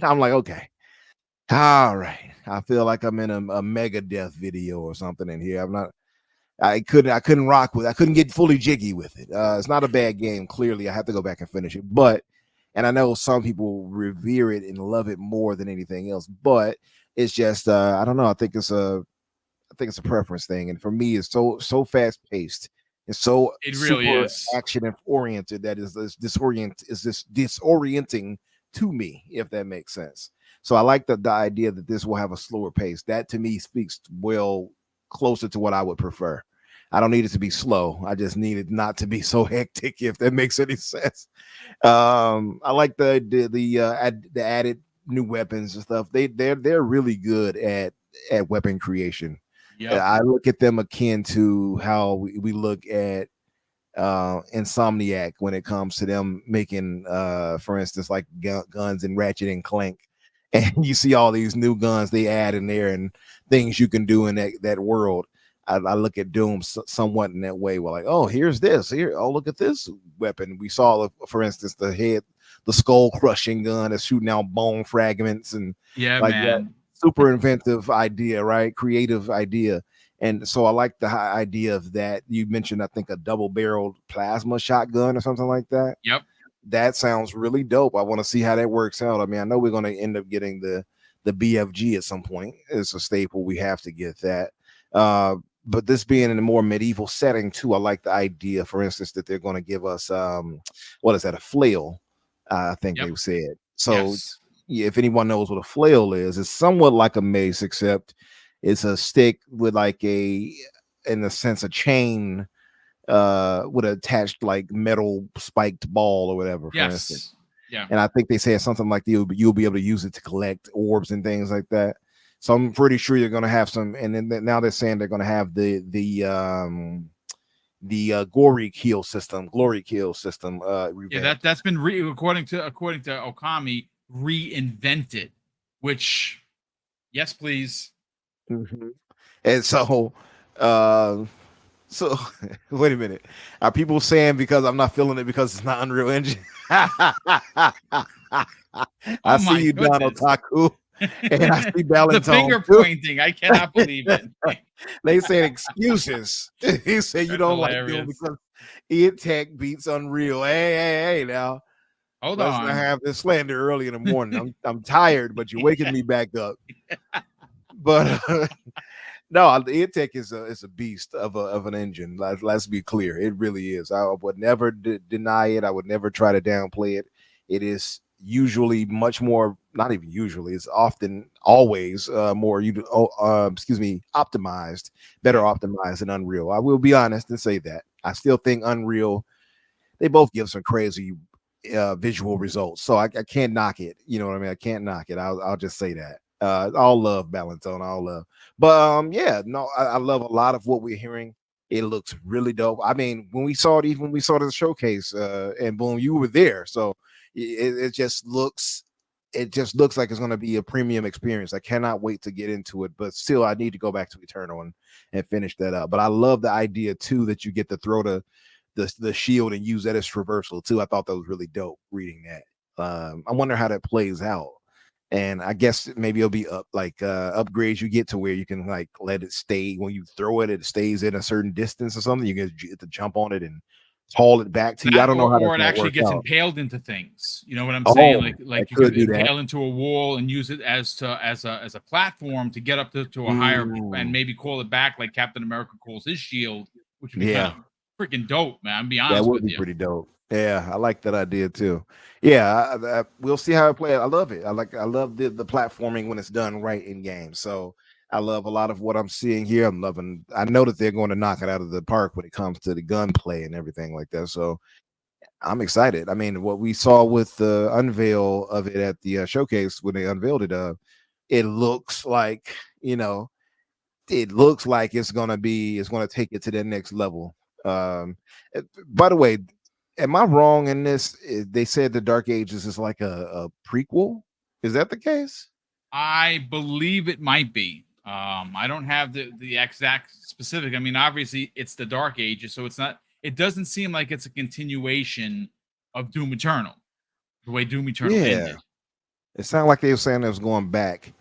I'm like, okay, all right. I feel like I'm in a Megadeth video or something in here. I couldn't rock with. I couldn't get fully jiggy with it. It's not a bad game. Clearly, I have to go back and finish it. And I know some people revere it and love it more than anything else. But it's just, I don't know. I think it's a preference thing. And for me, it's so fast paced. It's so it really is action oriented that is disorienting to me, if that makes sense. So I like the idea that this will have a slower pace. That to me speaks well closer to what I would prefer. I don't need it to be slow. I just need it not to be so hectic, if that makes any sense. I like the added new weapons and stuff. They're really good at weapon creation. Yeah, I look at them akin to how we look at Insomniac when it comes to them making, for instance, like guns in Ratchet and Clank, and you see all these new guns they add in there and things you can do in that world. I look at Doom somewhat in that way. We're like, oh, here's this. Here, oh, look at this weapon. We saw, for instance, the skull crushing gun that's shooting out bone fragments, and like man. that. Super inventive idea, right? Creative idea. And so I like the idea of that. You mentioned, I think, a double-barreled plasma shotgun or something like that. Yep. that sounds really dope. I want to see how that works out. I mean, I know we're going to end up getting the BFG at some point. It's a staple. We have to get that. But this being in a more medieval setting too, I like the idea, for instance, that they're going to give us what is that, a flail? I think Yep. they said. So Yes. yeah, if anyone knows what a flail is, it's somewhat like a mace, except it's a stick with like in a sense, a chain with attached like metal spiked ball or whatever, for instance. Yes. Yeah. And I think they said something like you'll be able to use it to collect orbs and things like that. So I'm pretty sure you're going to have some. And then now they're saying they're going to have the glory kill system. Yeah, that's been according to Okami, reinvented. Which, yes, please. Mhm. And so so wait a minute. Are people saying because I'm not feeling it because it's not Unreal Engine? I Oh see my you, Don goodness. Otaku, and I see The Balantone finger too. pointing. I cannot believe it. They said excuses. He said you That's don't like Doom hilarious. because id Tech beats Unreal. Hey, now Hold let's not on. have this slander early in the morning. I'm tired, but you're waking me back up. But no, the id Tech is a beast of an engine. Let's be clear, it really is. I would never deny it. I would never try to downplay it. It is usually much more, not even usually, it's often always more optimized, better optimized than Unreal. I will be honest and say that I still think Unreal, they both give some crazy visual results, so I can't knock it. You know what I mean? I can't knock it. I'll just say that. All love, Balantone, all love. But yeah, no, I love a lot of what we're hearing. It looks really dope. I mean, when we saw it, even when we saw the showcase, and boom, you were there, so it just looks like it's going to be a premium experience. I cannot wait to get into it, but still I need to go back to Eternal and finish that up. But I love the idea too that you get to throw the shield and use that as traversal too. I thought that was really dope reading that. I wonder how that plays out. And I guess maybe it'll be upgrades you get to where you can like let it stay when you throw it, it stays in a certain distance or something. You get to jump on it and haul it back to you. I That, don't know how that's or it gonna actually work gets out. impaled into things. You know what I'm saying? Oh, Like that you could could do that. impale into a wall and use it as a platform to get up to a higher and maybe call it back like Captain America calls his shield, which would be kind of freaking dope, man. I'll be honest That would with be you. pretty dope. Yeah, I like that idea too. Yeah, we'll see how it plays. I love it. I love the platforming when it's done right in game. So I love a lot of what I'm seeing here. I know that they're going to knock it out of the park when it comes to the gunplay and everything like that. So I'm excited. I mean, what we saw with the unveil of it at the showcase when they unveiled it, it looks like, it's gonna take it to the next level. By the way, am I wrong in this? They said the Dark Ages is like a prequel. Is that the case? I believe it might be. I don't have the exact specific. I mean, obviously it's the Dark Ages, so it's not. It doesn't seem like it's a continuation of Doom Eternal, the way Doom Eternal Yeah, ended. it sounded like they were saying it was going back.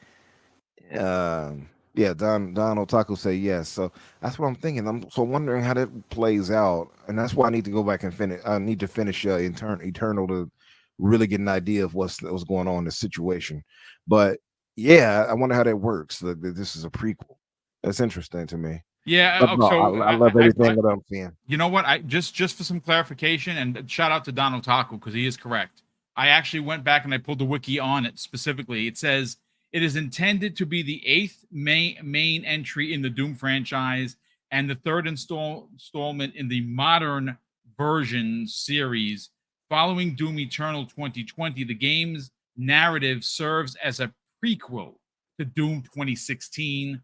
Yeah, Don Otaku say yes. So that's what I'm thinking. I'm so wondering how that plays out, and that's why I need to go back and finish. I need to finish Eternal to really get an idea of what's going on in the situation. But yeah, I wonder how that works. That this is a prequel. That's interesting to me. Yeah. But no, I love everything that I'm seeing. You know what? I just for some clarification, and shout out to Don Otaku because he is correct. I actually went back and I pulled the wiki on it specifically. It says it is intended to be the 8th main entry in the Doom franchise and the 3rd installment in the modern version series. Following Doom Eternal 2020, the game's narrative serves as a prequel to Doom 2016.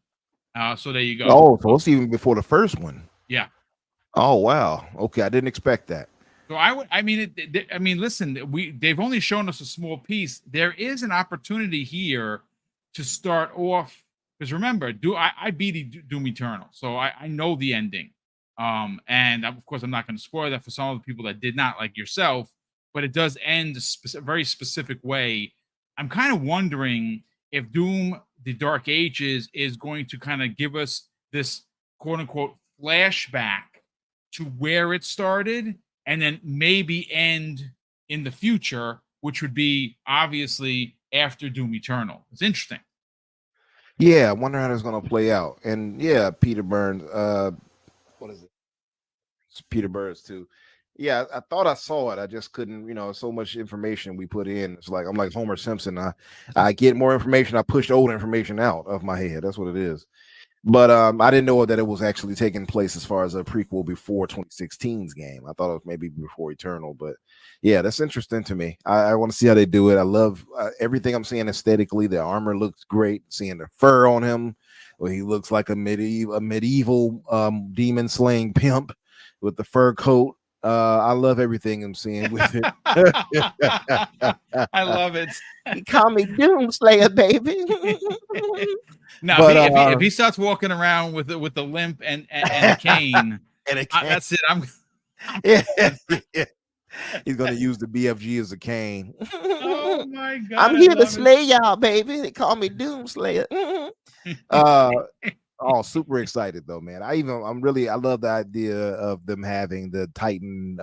So there you go. Oh, so it's even before the first one. Yeah. Oh wow. Okay, I didn't expect that. So I mean, listen, they've only shown us a small piece. There is an opportunity here to start off because remember, I beat Doom Eternal, so I know the ending. And of course, I'm not going to spoil that for some of the people that did not, like yourself. But it does end a very specific way. I'm kind of wondering if Doom: The Dark Ages is going to kind of give us this quote unquote flashback to where it started and then maybe end in the future, which would be obviously after Doom Eternal. It's interesting. Yeah, I wonder how that's gonna play out. And yeah, Peter Burns, what is it? It's Peter Burns too. Yeah, I thought I saw it. I just couldn't, so much information we put in. It's like I'm like Homer Simpson. I get more information, I push old information out of my head. That's what it is. But I didn't know that it was actually taking place as far as a prequel before 2016's game. I thought it was maybe before Eternal, but yeah, that's interesting to me. I want to see how they do it. I love everything I'm seeing aesthetically. The armor looks great. Seeing the fur on him, where he looks like a medieval demon slaying pimp with the fur coat. I love everything I'm seeing with it. I love it. He call me Doomslayer, baby. Now, But if he starts walking around with the limp and a cane, that's it. Yeah. He's gonna use the BFG as a cane. Oh my god! I'm here to slay y'all, baby. They call me Doomslayer. Oh, super excited though, man. I love the idea of them having the Titan,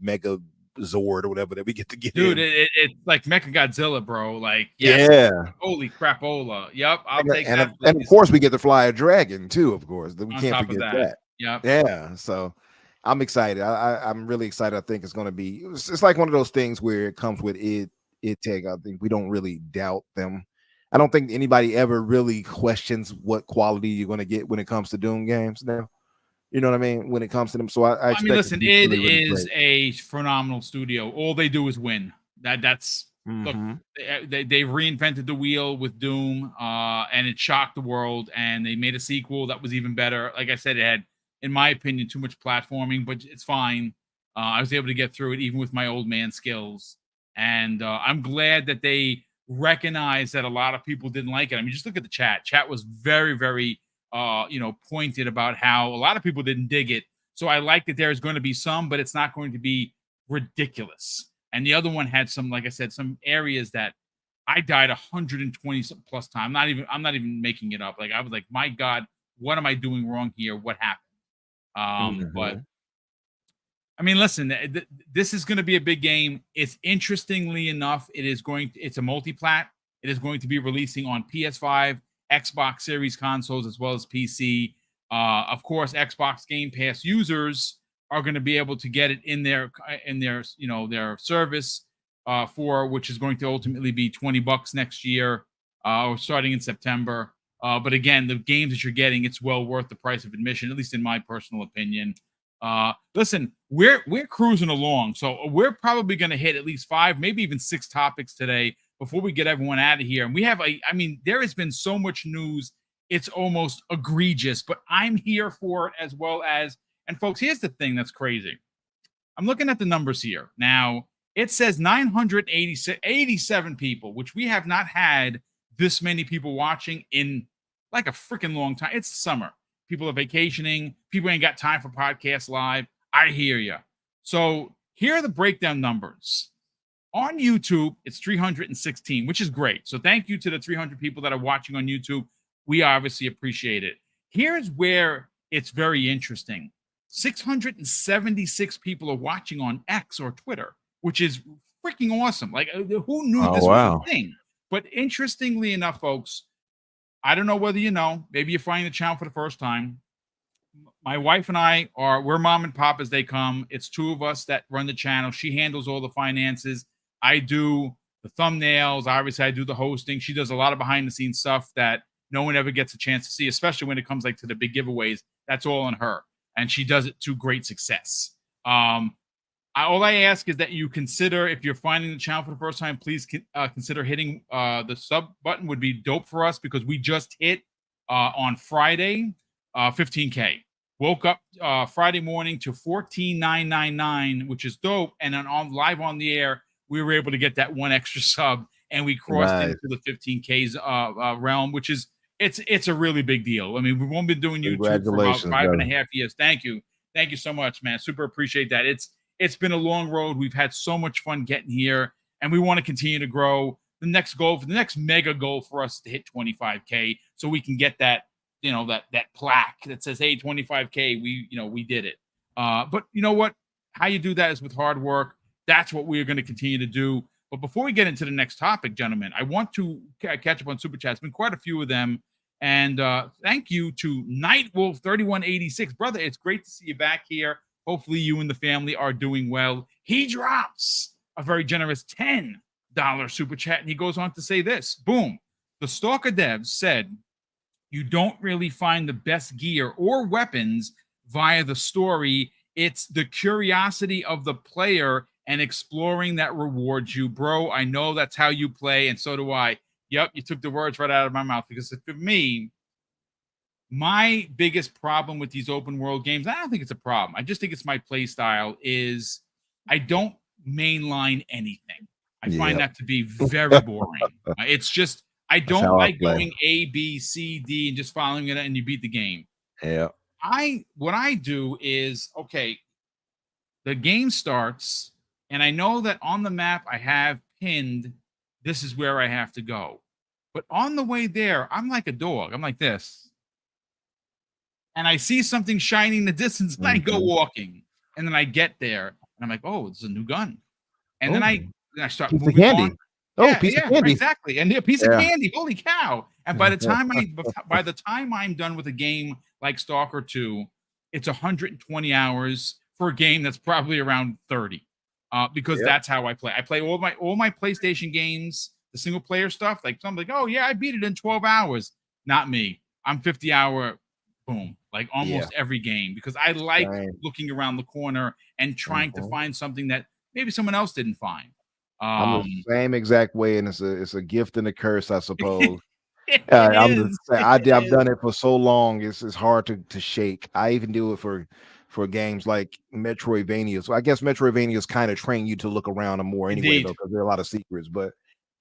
Mega Zord or whatever that we get to get. Dude, it's like Mecha Godzilla, bro. Like, yes, yeah, holy crapola. Yep, I'll take that. And of course, we get to fly a dragon too. Of course, we can't forget that. Yep. Yeah, so I'm excited. I'm really excited. I think it's going to be. It's like one of those things where it comes with it Tech. I think we don't really doubt them. I don't think anybody ever really questions what quality you're going to get when it comes to Doom games now. You know what I mean? When it comes to them. So I expect listen, it is a phenomenal studio. All they do is win. That's look, they reinvented the wheel with Doom, and it shocked the world, and they made a sequel that was even better. Like I said, it had, in my opinion, too much platforming, but it's fine. I was able to get through it even with my old man skills. And I'm glad that they recognize that a lot of people didn't like it. I mean, just look at the chat. Chat was very, very pointed about how a lot of people didn't dig it. So I like that there's going to be some, but it's not going to be ridiculous. And the other one had some, like I said, some areas that I died 120 plus times. I'm not even making it up. Like, I was like, my God, what am I doing wrong here? What happened? But I mean, listen, this is going to be a big game. It's interestingly enough, it's a multi-plat. It is going to be releasing on PS5, Xbox Series consoles, as well as PC. Of course, Xbox Game Pass users are going to be able to get it in their their service for, which is going to ultimately be $20 next year, or starting in September. But again, the games that you're getting, it's well worth the price of admission, at least in my personal opinion. Listen, we're cruising along, so we're probably going to hit at least 5, maybe even 6 topics today before we get everyone out of here. And we have there has been so much news, it's almost egregious, but I'm here for it as well as. And folks, here's the thing that's crazy. I'm looking at the numbers here now. It says 987 people, which we have not had this many people watching in like a freaking long time. It's summer. People are vacationing. People ain't got time for podcasts live. I hear you. So here are the breakdown numbers. On YouTube, it's 316, which is great. So thank you to the 300 people that are watching on YouTube. We obviously appreciate it. Here's where it's very interesting. 676 people are watching on X or Twitter, which is freaking awesome. Like, who knew this was a thing? But interestingly enough, folks, I don't know whether you know, maybe you're finding the channel for the first time. My wife and I we're mom and pop as they come. It's 2 of us that run the channel. She handles all the finances. I do the thumbnails. Obviously, I do the hosting. She does a lot of behind the scenes stuff that no one ever gets a chance to see, especially when it comes like to the big giveaways. That's all on her. And she does it to great success. All I ask is that you consider, if you're finding the channel for the first time, please consider hitting the sub button. Would be dope for us, because we just hit on Friday 15K. Woke up Friday morning to 14,999, which is dope. And then live on the air, we were able to get that 1 extra sub, and we crossed into the 15K's realm, which is it's a really big deal. I mean, we've only been doing YouTube for about 5.5 years. Thank you so much, man. Super appreciate that. It's been a long road. We've had so much fun getting here, and we want to continue to grow. The next mega goal for us is to hit 25K, so we can get that, that plaque that says, hey, 25K, we did it. But you know what? How you do that is with hard work. That's what we're going to continue to do. But before we get into the next topic, gentlemen, I want to catch up on Super Chats. Been quite a few of them. And thank you to Nightwolf 3186. Brother, it's great to see you back here. Hopefully you and the family are doing well. He drops a very generous $10 Super Chat. And he goes on to say this. Boom. The Stalker devs said, you don't really find the best gear or weapons via the story. It's the curiosity of the player and exploring that rewards you. Bro, I know that's how you play, and so do I. Yep, you took the words right out of my mouth, because for me, my biggest problem with these open world games, I don't think it's a problem. I just think it's my play style, is I don't mainline anything. I find that to be very boring. It's just, I don't like going A, B, C, D and just following it and you beat the game. Yeah. What I do is, okay, the game starts and I know that on the map I have pinned, this is where I have to go. But on the way there, I'm like a dog. I'm like this. And I see something shining in the distance and I go walking. And then I get there and I'm like, oh, it's a new gun. And then I start moving on. Piece of candy. Exactly. And a piece of candy. Holy cow. And by the time I'm done with a game like Stalker 2, it's 120 hours for a game that's probably around 30. Because that's how I play. I play all my PlayStation games, the single player stuff. Like something like, oh yeah, I beat it in 12 hours. Not me. I'm 50 hour boom, like almost every game, because I like looking around the corner and trying to find something that maybe someone else didn't find. I'm the same exact way, and it's a gift and a curse, I suppose. I've done it for so long. It's hard to shake. I even do it for games like Metroidvania. So I guess Metroidvanias kind of train you to look around more anyway, though, because there are a lot of secrets. But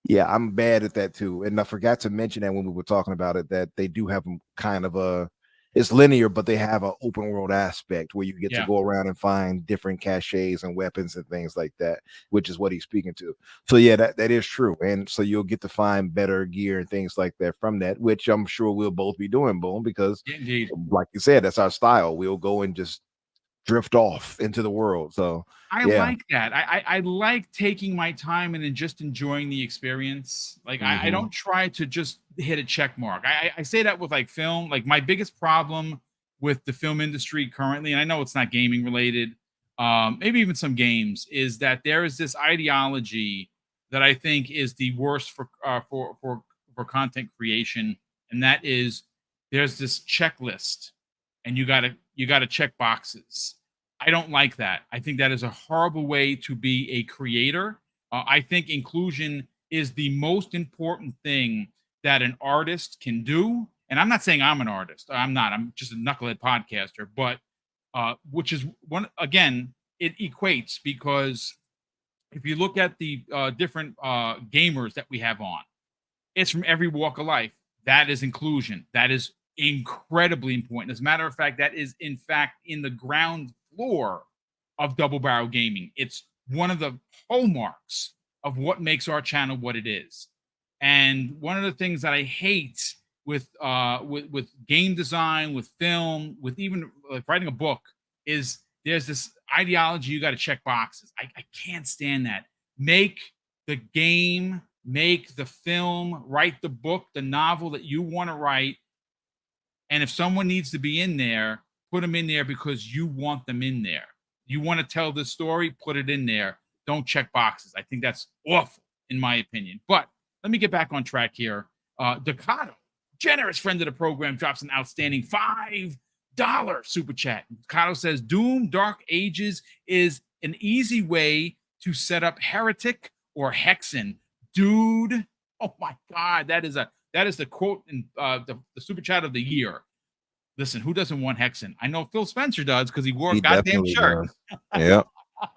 yeah, I'm bad at that too. And I forgot to mention that when we were talking about it, that they do have kind of it's linear, but they have an open world aspect where you get to go around and find different caches and weapons and things like that, which is what he's speaking to. So yeah, that is true. And so you'll get to find better gear and things like that from that, which I'm sure we'll both be doing, Boom, because like you said, that's our style. We'll go and just drift off into the world. So I like that. I like taking my time and just enjoying the experience. Like I don't try to just hit a check mark. I say that with like film. Like my biggest problem with the film industry currently, and I know it's not gaming related, maybe even some games, is that there is this ideology that I think is the worst for content creation, and that is there's this checklist, and you gotta check boxes. I don't like that. I think that is a horrible way to be a creator. I think inclusion is the most important thing that an artist can do. And I'm not saying I'm an artist. I'm not. I'm just a knucklehead podcaster. But which is one, again, it equates, because if you look at the different gamers that we have on, it's from every walk of life. That is inclusion. That is incredibly important. As a matter of fact, that is in fact in the ground floor of Double Barrel Gaming. It's one of the hallmarks of what makes our channel what it is. And one of the things that I hate with game design, with film, with even like writing a book, is there's this ideology you got to check boxes. I can't stand that. Make the game, make the film, write the book, the novel that you want to write. And if someone needs to be in there, put them in there because you want them in there. You want to tell this story, put it in there. Don't check boxes. I think that's awful, in my opinion. But let me get back on track here. Decado, generous friend of the program, drops an outstanding $5 super chat. Decado says, Doom Dark Ages is an easy way to set up Heretic or Hexen. Dude, oh my God, that is the quote in the super chat of the year. Listen, who doesn't want Hexen? I know Phil Spencer does, because he wore a goddamn shirt. Yeah.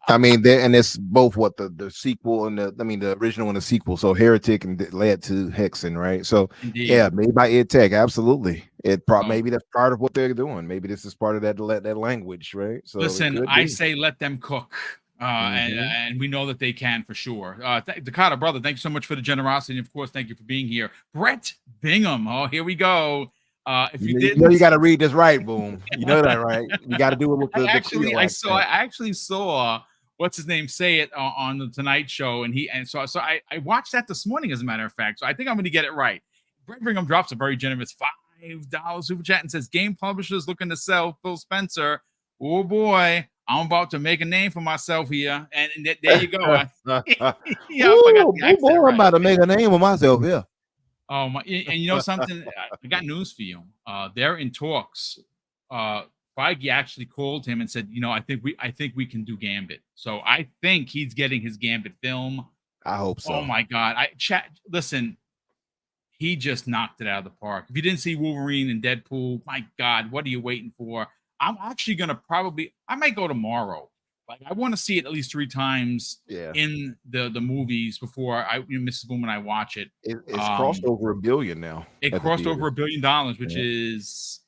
I mean, and it's both what the sequel and the original and the sequel. So Heretic and led to Hexen, right? So yeah, made by id Tech, absolutely. Maybe that's part of what they're doing. Maybe this is part of that language, right? So listen, I say let them cook. And we know that they can for sure. Dakota, brother, thank you so much for the generosity. And of course, thank you for being here. Brett Bingham. Oh, here we go. If you got to read this right, Boom. You know that, right? You got to do it with I actually saw what's his name say it on the Tonight Show, and so I watched that this morning, as a matter of fact. So I think I'm going to get it right. Brent Brigham drops a very generous $5 super chat and says, "Game publishers looking to sell Phil Spencer. Oh boy, I'm about to make a name for myself here." And there you go. I got the accent boy, right. I'm about to make a name of myself. Yeah. Oh my! And you know something? I got news for you. They're in talks. Feige actually called him and said, I think we can do Gambit. So I think he's getting his Gambit film. I hope so. Oh my God! Listen, he just knocked it out of the park. If you didn't see Wolverine and Deadpool, my God, what are you waiting for? I'm actually gonna I might go tomorrow. Like, I want to see it at least 3 times in the movies before Mrs. Boom and I watch it. It's crossed over $1 billion now. It crossed over $1 billion, which is,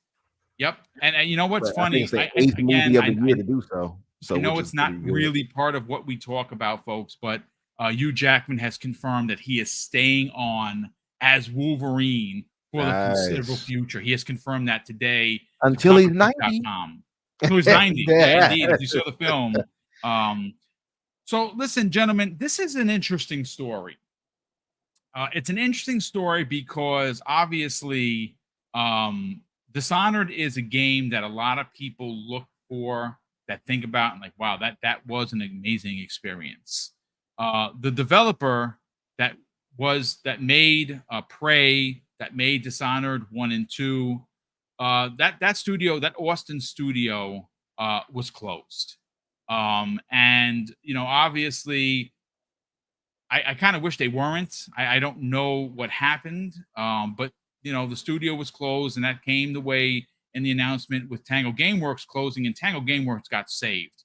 yep. And you know what's funny? It's the 8th movie of the year to do so. So I know it's not really part of what we talk about, folks, but Hugh Jackman has confirmed that he is staying on as Wolverine for the considerable future. He has confirmed that today. Until he's 90. So he's 90. Yeah, indeed. If you saw the film. So listen, gentlemen, this is an interesting story. It's an interesting story because obviously Dishonored is a game that a lot of people look for, that think about and like, wow, that was an amazing experience. The developer that made Prey, that made Dishonored 1 and 2, that studio, that Austin studio, was closed. And obviously I kind of wish they weren't. I don't know what happened. But the studio was closed, and that came the way in the announcement with Tango Gameworks closing, and Tango Gameworks got saved.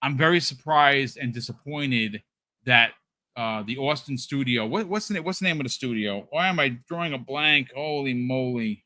I'm very surprised and disappointed that the Austin studio, what's the name of the studio? Why am I drawing a blank? Holy moly.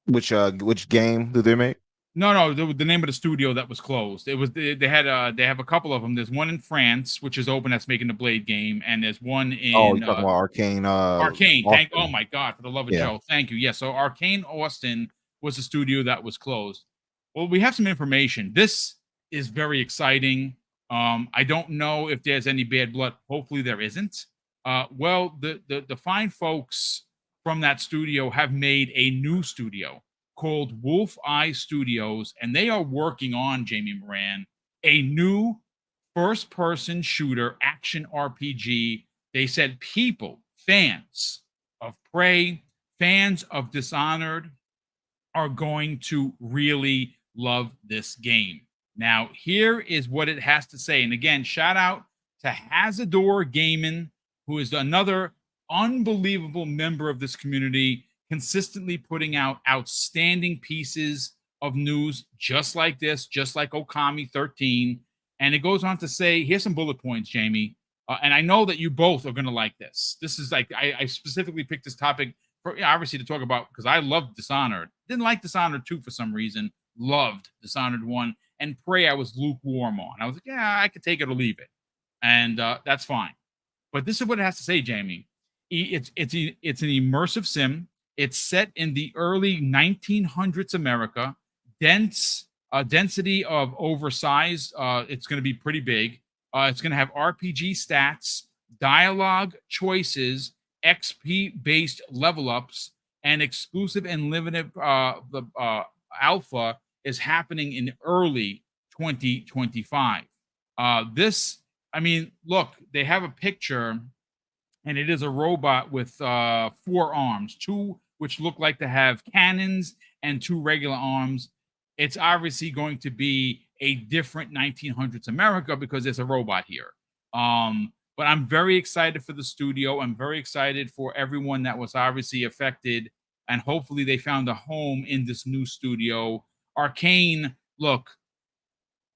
Which game did they make? No, the name of the studio that was closed. It was they have a couple of them. There's one in France, which is open, that's making the Blade game, and there's one in you're talking about Arcane. Arcane. Oh my God, for the love of Joe. Thank you. Yes, so Arcane Austin was a studio that was closed. Well, we have some information. This is very exciting. I don't know if there's any bad blood. Hopefully there isn't. Well, the fine folks from that studio have made a new studio called WolfEye Studios, and they are working on, Jamie Moran, a new first-person shooter action RPG. They said people, fans of Prey, fans of Dishonored, are going to really love this game. Now, here is what it has to say. And again, shout out to Hazador Gaming, who is another unbelievable member of this community, consistently putting out outstanding pieces of news just like this, just like Okami 13. And it goes on to say, here's some bullet points, Jamie. And I know that you both are going to like this. This is like, I specifically picked this topic for, obviously, to talk about, because I loved Dishonored. Didn't like Dishonored 2 for some reason. Loved Dishonored 1. And Prey I was lukewarm on. I was like, yeah, I could take it or leave it. And that's fine. But this is what it has to say, Jamie. It's an immersive sim. It's set in the early 1900s America. Density of oversized. It's going to be pretty big. It's going to have RPG stats, dialogue choices, XP-based level ups, and exclusive and limited. The alpha is happening in early 2025. Look, they have a picture, and it is a robot with 4 arms, 2 which look like to have cannons and 2 regular arms. It's obviously going to be a different 1900s America because there's a robot here. But I'm very excited for the studio. I'm very excited for everyone that was obviously affected, and hopefully they found a home in this new studio. Arcane, look,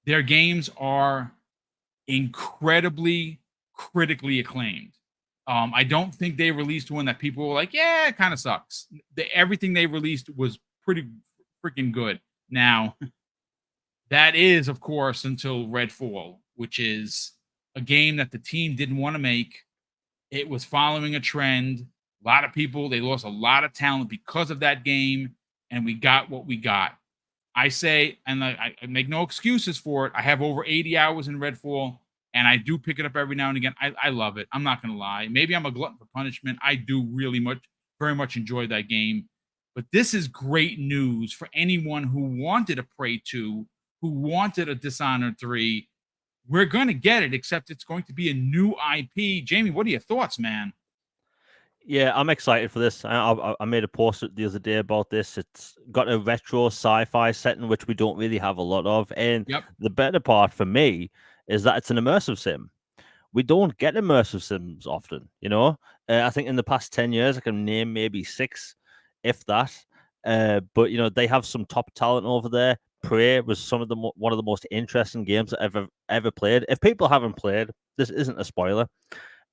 their games are incredibly critically acclaimed. I don't think they released one that people were like, yeah, it kind of sucks. Everything they released was pretty freaking good. Now, that is, of course, until Redfall, which is a game that the team didn't want to make. It was following a trend. A lot of people, they lost a lot of talent because of that game, and we got what we got. I say, and I make no excuses for it. I have over 80 hours in Redfall, and I do pick it up every now and again. I love it. I'm not going to lie. Maybe I'm a glutton for punishment. I do very much enjoy that game. But this is great news for anyone who wanted a Prey 2, who wanted a Dishonored 3. We're going to get it, except it's going to be a new IP. Jamie, what are your thoughts, man? Yeah, I'm excited for this. I made a post the other day about this. It's got a retro sci-fi setting, which we don't really have a lot of. And Yep. the better part for me is that it's an immersive sim. We don't get immersive sims often, you know. I think in the past 10 years, I can name maybe 6, if that. But you know, they have some top talent over there. Prey was one of the most interesting games I've ever played. If people haven't played, this isn't a spoiler.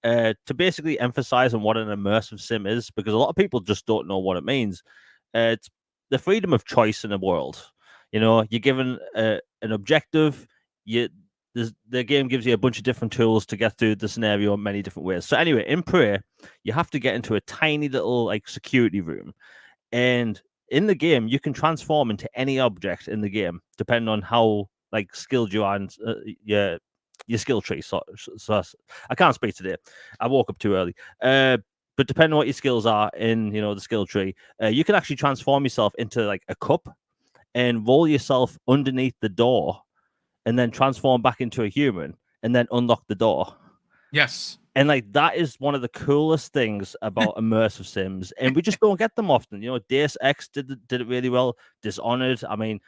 To basically emphasize on what an immersive sim is, because a lot of people just don't know what it means. It's the freedom of choice in a world. You know, you're given an objective. The game gives you a bunch of different tools to get through the scenario in many different ways. So anyway, in Prey, you have to get into a tiny little like security room, and in the game you can transform into any object in the game depending on how like skilled you are and your skill tree. So I can't speak today. I woke up too early. But depending on what your skills are in, you know, the skill tree, you can actually transform yourself into like a cup and roll yourself underneath the door, and then transform back into a human, and then unlock the door. Yes. And like that is one of the coolest things about immersive sims, and we just don't get them often. You know, Deus Ex did it really well. Dishonored, I mean,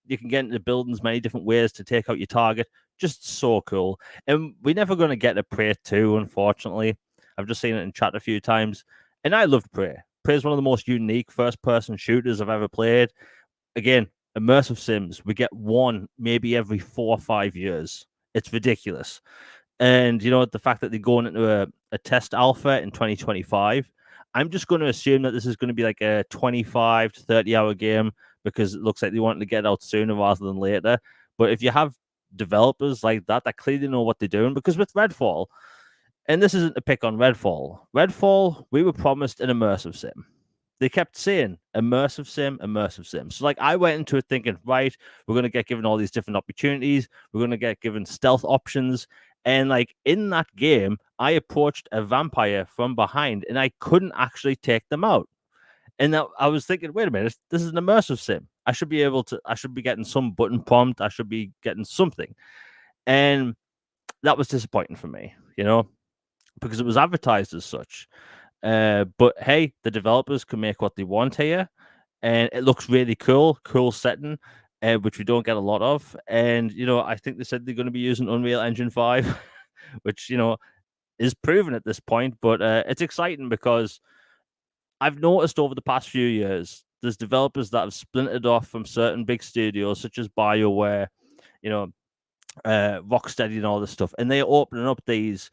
you can get into buildings many different ways to take out your target. Just so cool. And we're never going to get a Prey 2, unfortunately. I've just seen it in chat a few times, and I loved Prey. Prey is one of the most unique first-person shooters I've ever played. Again, immersive sims, we get one maybe every 4 or 5 years. It's ridiculous. And, you know, the fact that they're going into a test alpha in 2025, I'm just going to assume that this is going to be like a 25 to 30-hour game because it looks like they want to get out sooner rather than later. But if you have developers like that clearly know what they're doing, because with Redfall, and this isn't a pick on Redfall, we were promised an immersive sim. They kept saying immersive sim, immersive sim. So like I went into it thinking, right, we're going to get given all these different opportunities. We're going to get given stealth options. And like in that game, I approached a vampire from behind and I couldn't actually take them out. And that, I was thinking, wait a minute, this is an immersive sim. I should be getting some button prompt. I should be getting something. And that was disappointing for me, you know, because it was advertised as such. But hey, the developers can make what they want here, and it looks really cool setting, which we don't get a lot of. And you know, I think they said they're going to be using Unreal Engine 5, which you know is proven at this point. But it's exciting because I've noticed over the past few years there's developers that have splintered off from certain big studios such as BioWare, you know, Rocksteady and all this stuff, and they're opening up these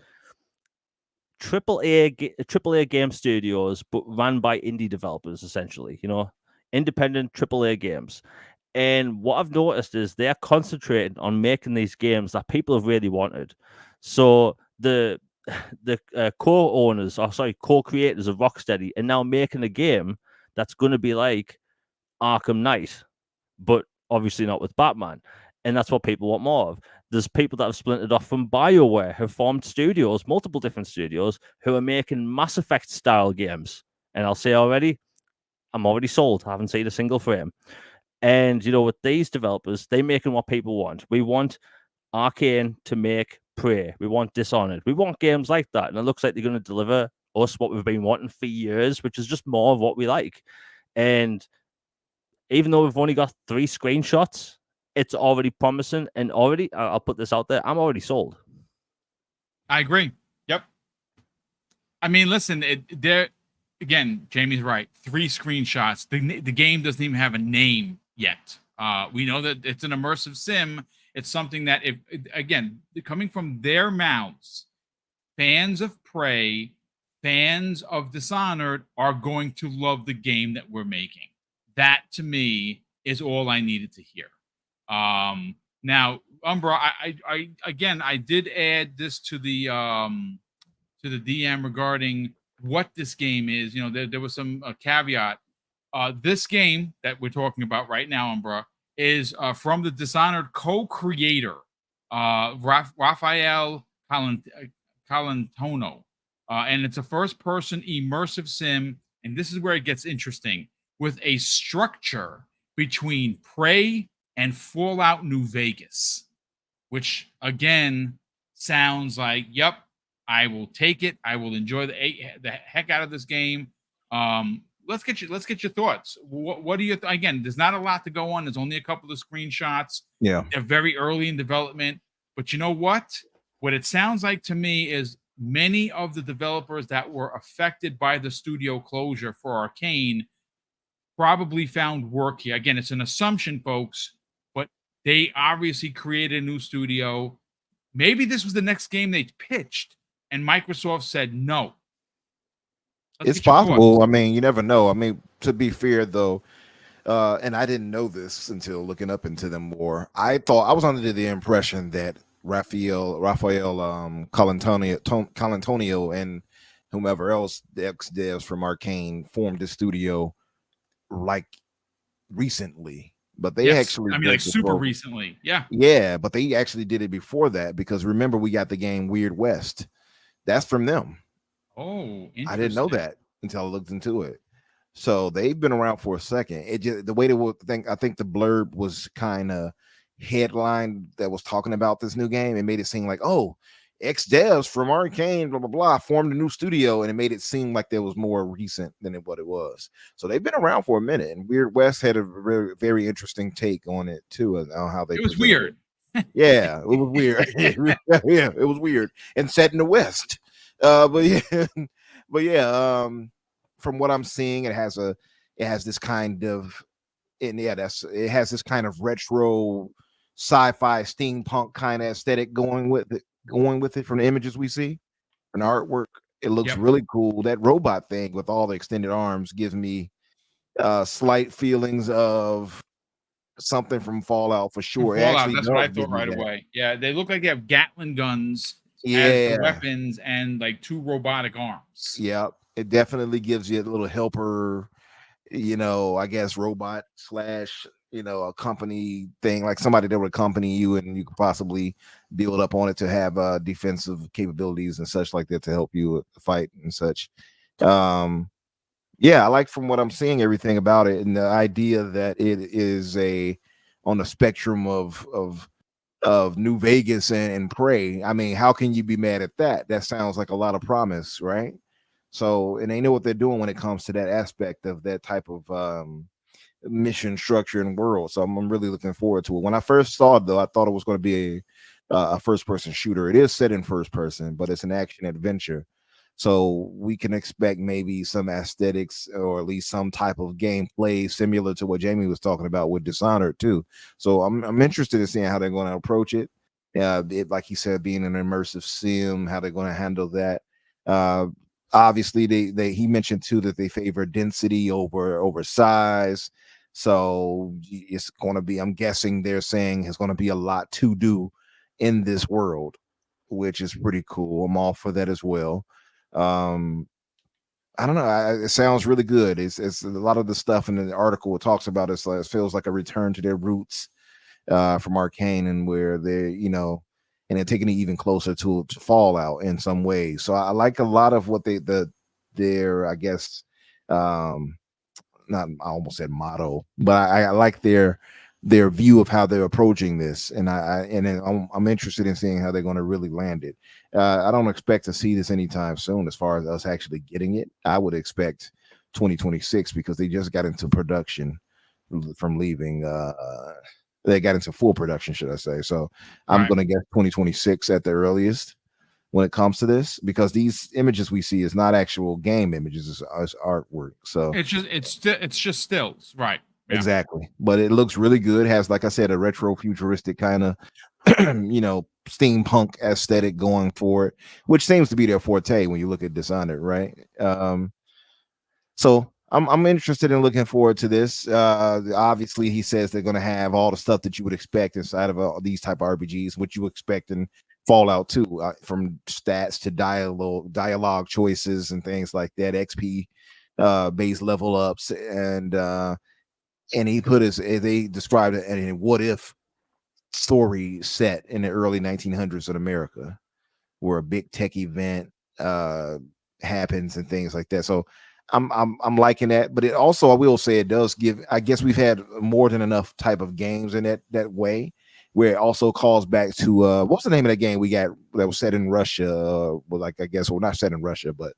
AAA game studios, but run by indie developers, essentially, you know, independent AAA games. And what I've noticed is they are concentrating on making these games that people have really wanted. So the co-creators of Rocksteady are now making a game that's going to be like Arkham Knight, but obviously not with Batman. And that's what people want more of. There's people that have splintered off from BioWare, have formed studios, multiple different studios, who are making Mass Effect style games. And I'll say already, I'm already sold. I haven't seen a single frame. And, you know, with these developers, they're making what people want. We want Arcane to make Prey. We want Dishonored. We want games like that. And it looks like they're going to deliver us what we've been wanting for years, which is just more of what we like. And even though we've only got 3 screenshots, it's already promising. And already, I'll put this out there, I'm already sold. I agree. Yep. I mean, listen, again, Jamie's right. 3 screenshots. The game doesn't even have a name yet. We know that it's an immersive sim. It's something that, if again, coming from their mouths, fans of Prey, fans of Dishonored are going to love the game that we're making. That to me is all I needed to hear. Now, Umbra, I did add this to the DM regarding what this game is. You know, there was some caveat. This game that we're talking about right now, Umbra, is from the Dishonored co-creator, Raphael Colantonio. And it's a first-person immersive sim, and this is where it gets interesting, with a structure between Prey and Fallout New Vegas, which again sounds like, yep, I will take it. I will enjoy the heck out of this game. Let's get your thoughts. What do you again? There's not a lot to go on. There's only a couple of screenshots. Yeah. They're very early in development, but you know what? What it sounds like to me is many of the developers that were affected by the studio closure for Arcane probably found work here. Again, it's an assumption, folks, but they obviously created a new studio. Maybe this was the next game they pitched, and Microsoft said no. It's possible. I mean, you never know. I mean, to be fair though, and I didn't know this until looking up into them more. I thought I was under the impression that Raphael Colantonio and whomever else, the ex-devs from Arcane, formed this studio like recently. But they actually, I mean, like super recently. Yeah, but they actually did it before that, because remember, we got the game Weird West. That's from them. Oh, I didn't know that until I looked into it. So they've been around for a second. It just the way they would think. I think the blurb was kind of headline that was talking about this new game. It made it seem like, oh, ex-devs from Arcane, blah blah blah, formed a new studio, and it made it seem like there was more recent than what it was. So they've been around for a minute, and Weird West had a very, very interesting take on it too, on how they. It was weird. Yeah, it was weird. Yeah, it was weird, and set in the West. But yeah, from what I'm seeing, it has this kind of, and yeah, it has this kind of retro sci-fi steampunk kind of aesthetic going with it from the images we see and the artwork. It looks really cool. That robot thing with all the extended arms gives me slight feelings of something from Fallout for sure. Fallout, that's what I thought right away. Yeah, they look like they have Gatling guns as the weapons and like two robotic arms. Yeah, it definitely gives you a little helper, I guess robot / a company thing, like somebody that would accompany you and you could possibly build up on it to have defensive capabilities and such like that to help you fight and such. Yeah, I like, from what I'm seeing, everything about it, and the idea that it is on the spectrum of New Vegas and Prey. I mean, how can you be mad at that? That sounds like a lot of promise, right? So, and they know what they're doing when it comes to that aspect of that type of mission structure and world. So I'm really looking forward to it. When I first saw it, though, I thought it was going to be a first-person shooter. It is set in first person, but it's an action adventure. So we can expect maybe some aesthetics or at least some type of gameplay similar to what Jamie was talking about with Dishonored too. So I'm interested in seeing how they're going to approach it. Like he said, being an immersive sim, how they're going to handle that. Obviously, he mentioned too that they favor density over size. So it's going to be, I'm guessing they're saying it's going to be a lot to do in this world, which is pretty cool. I'm all for that as well. I don't know. It sounds really good. It's a lot of the stuff in the article it talks about. It feels like a return to their roots from Arcane, and where they're and they're taking it even closer to Fallout in some ways. So I like a lot of what their I guess not, I almost said motto, but I like their view of how they're approaching this, and I'm interested in seeing how they're going to really land it. I don't expect to see this anytime soon as far as us actually getting it. I would expect 2026, because they just got into production from leaving. They got into full production, should I say. So I'm going to guess 2026 at the earliest when it comes to this, because these images we see is not actual game images, it's artwork. So it's just stills, right? Yeah. Exactly. But it looks really good. It has, like I said, a retro futuristic kind of steampunk aesthetic going for it, which seems to be their forte when you look at Dishonored, right? So I'm interested in looking forward to this. Obviously, he says they're going to have all the stuff that you would expect inside of these type of RPGs, what you expect in Fallout 2, from stats to dialogue choices and things like that, XP based level ups, and and he put they described it in a what if story set in the early 1900s in America, where a big tech event happens and things like that. So I'm liking that, but it also, I will say, it does give, I guess we've had more than enough type of games in that way, where it also calls back to what's the name of that game we got that was set in Russia, well, like, I guess, well, not set in Russia, but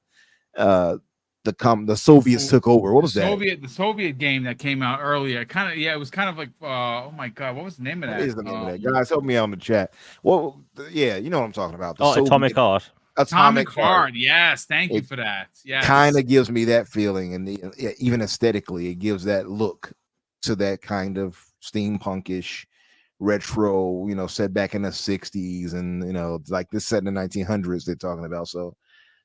the Soviets took over. What was that? The Soviet game that came out earlier. It was kind of like oh my god, what was the name of that? What is the name of that? Guys, help me out in the chat. Well, yeah, you know what I'm talking about. The Atomic Heart. Atomic Heart. Yes, thank you for that. Yes, kind of gives me that feeling, and even aesthetically, it gives that look to that kind of steampunkish retro, set back in the 60s, and like this set in the 1900s they're talking about. So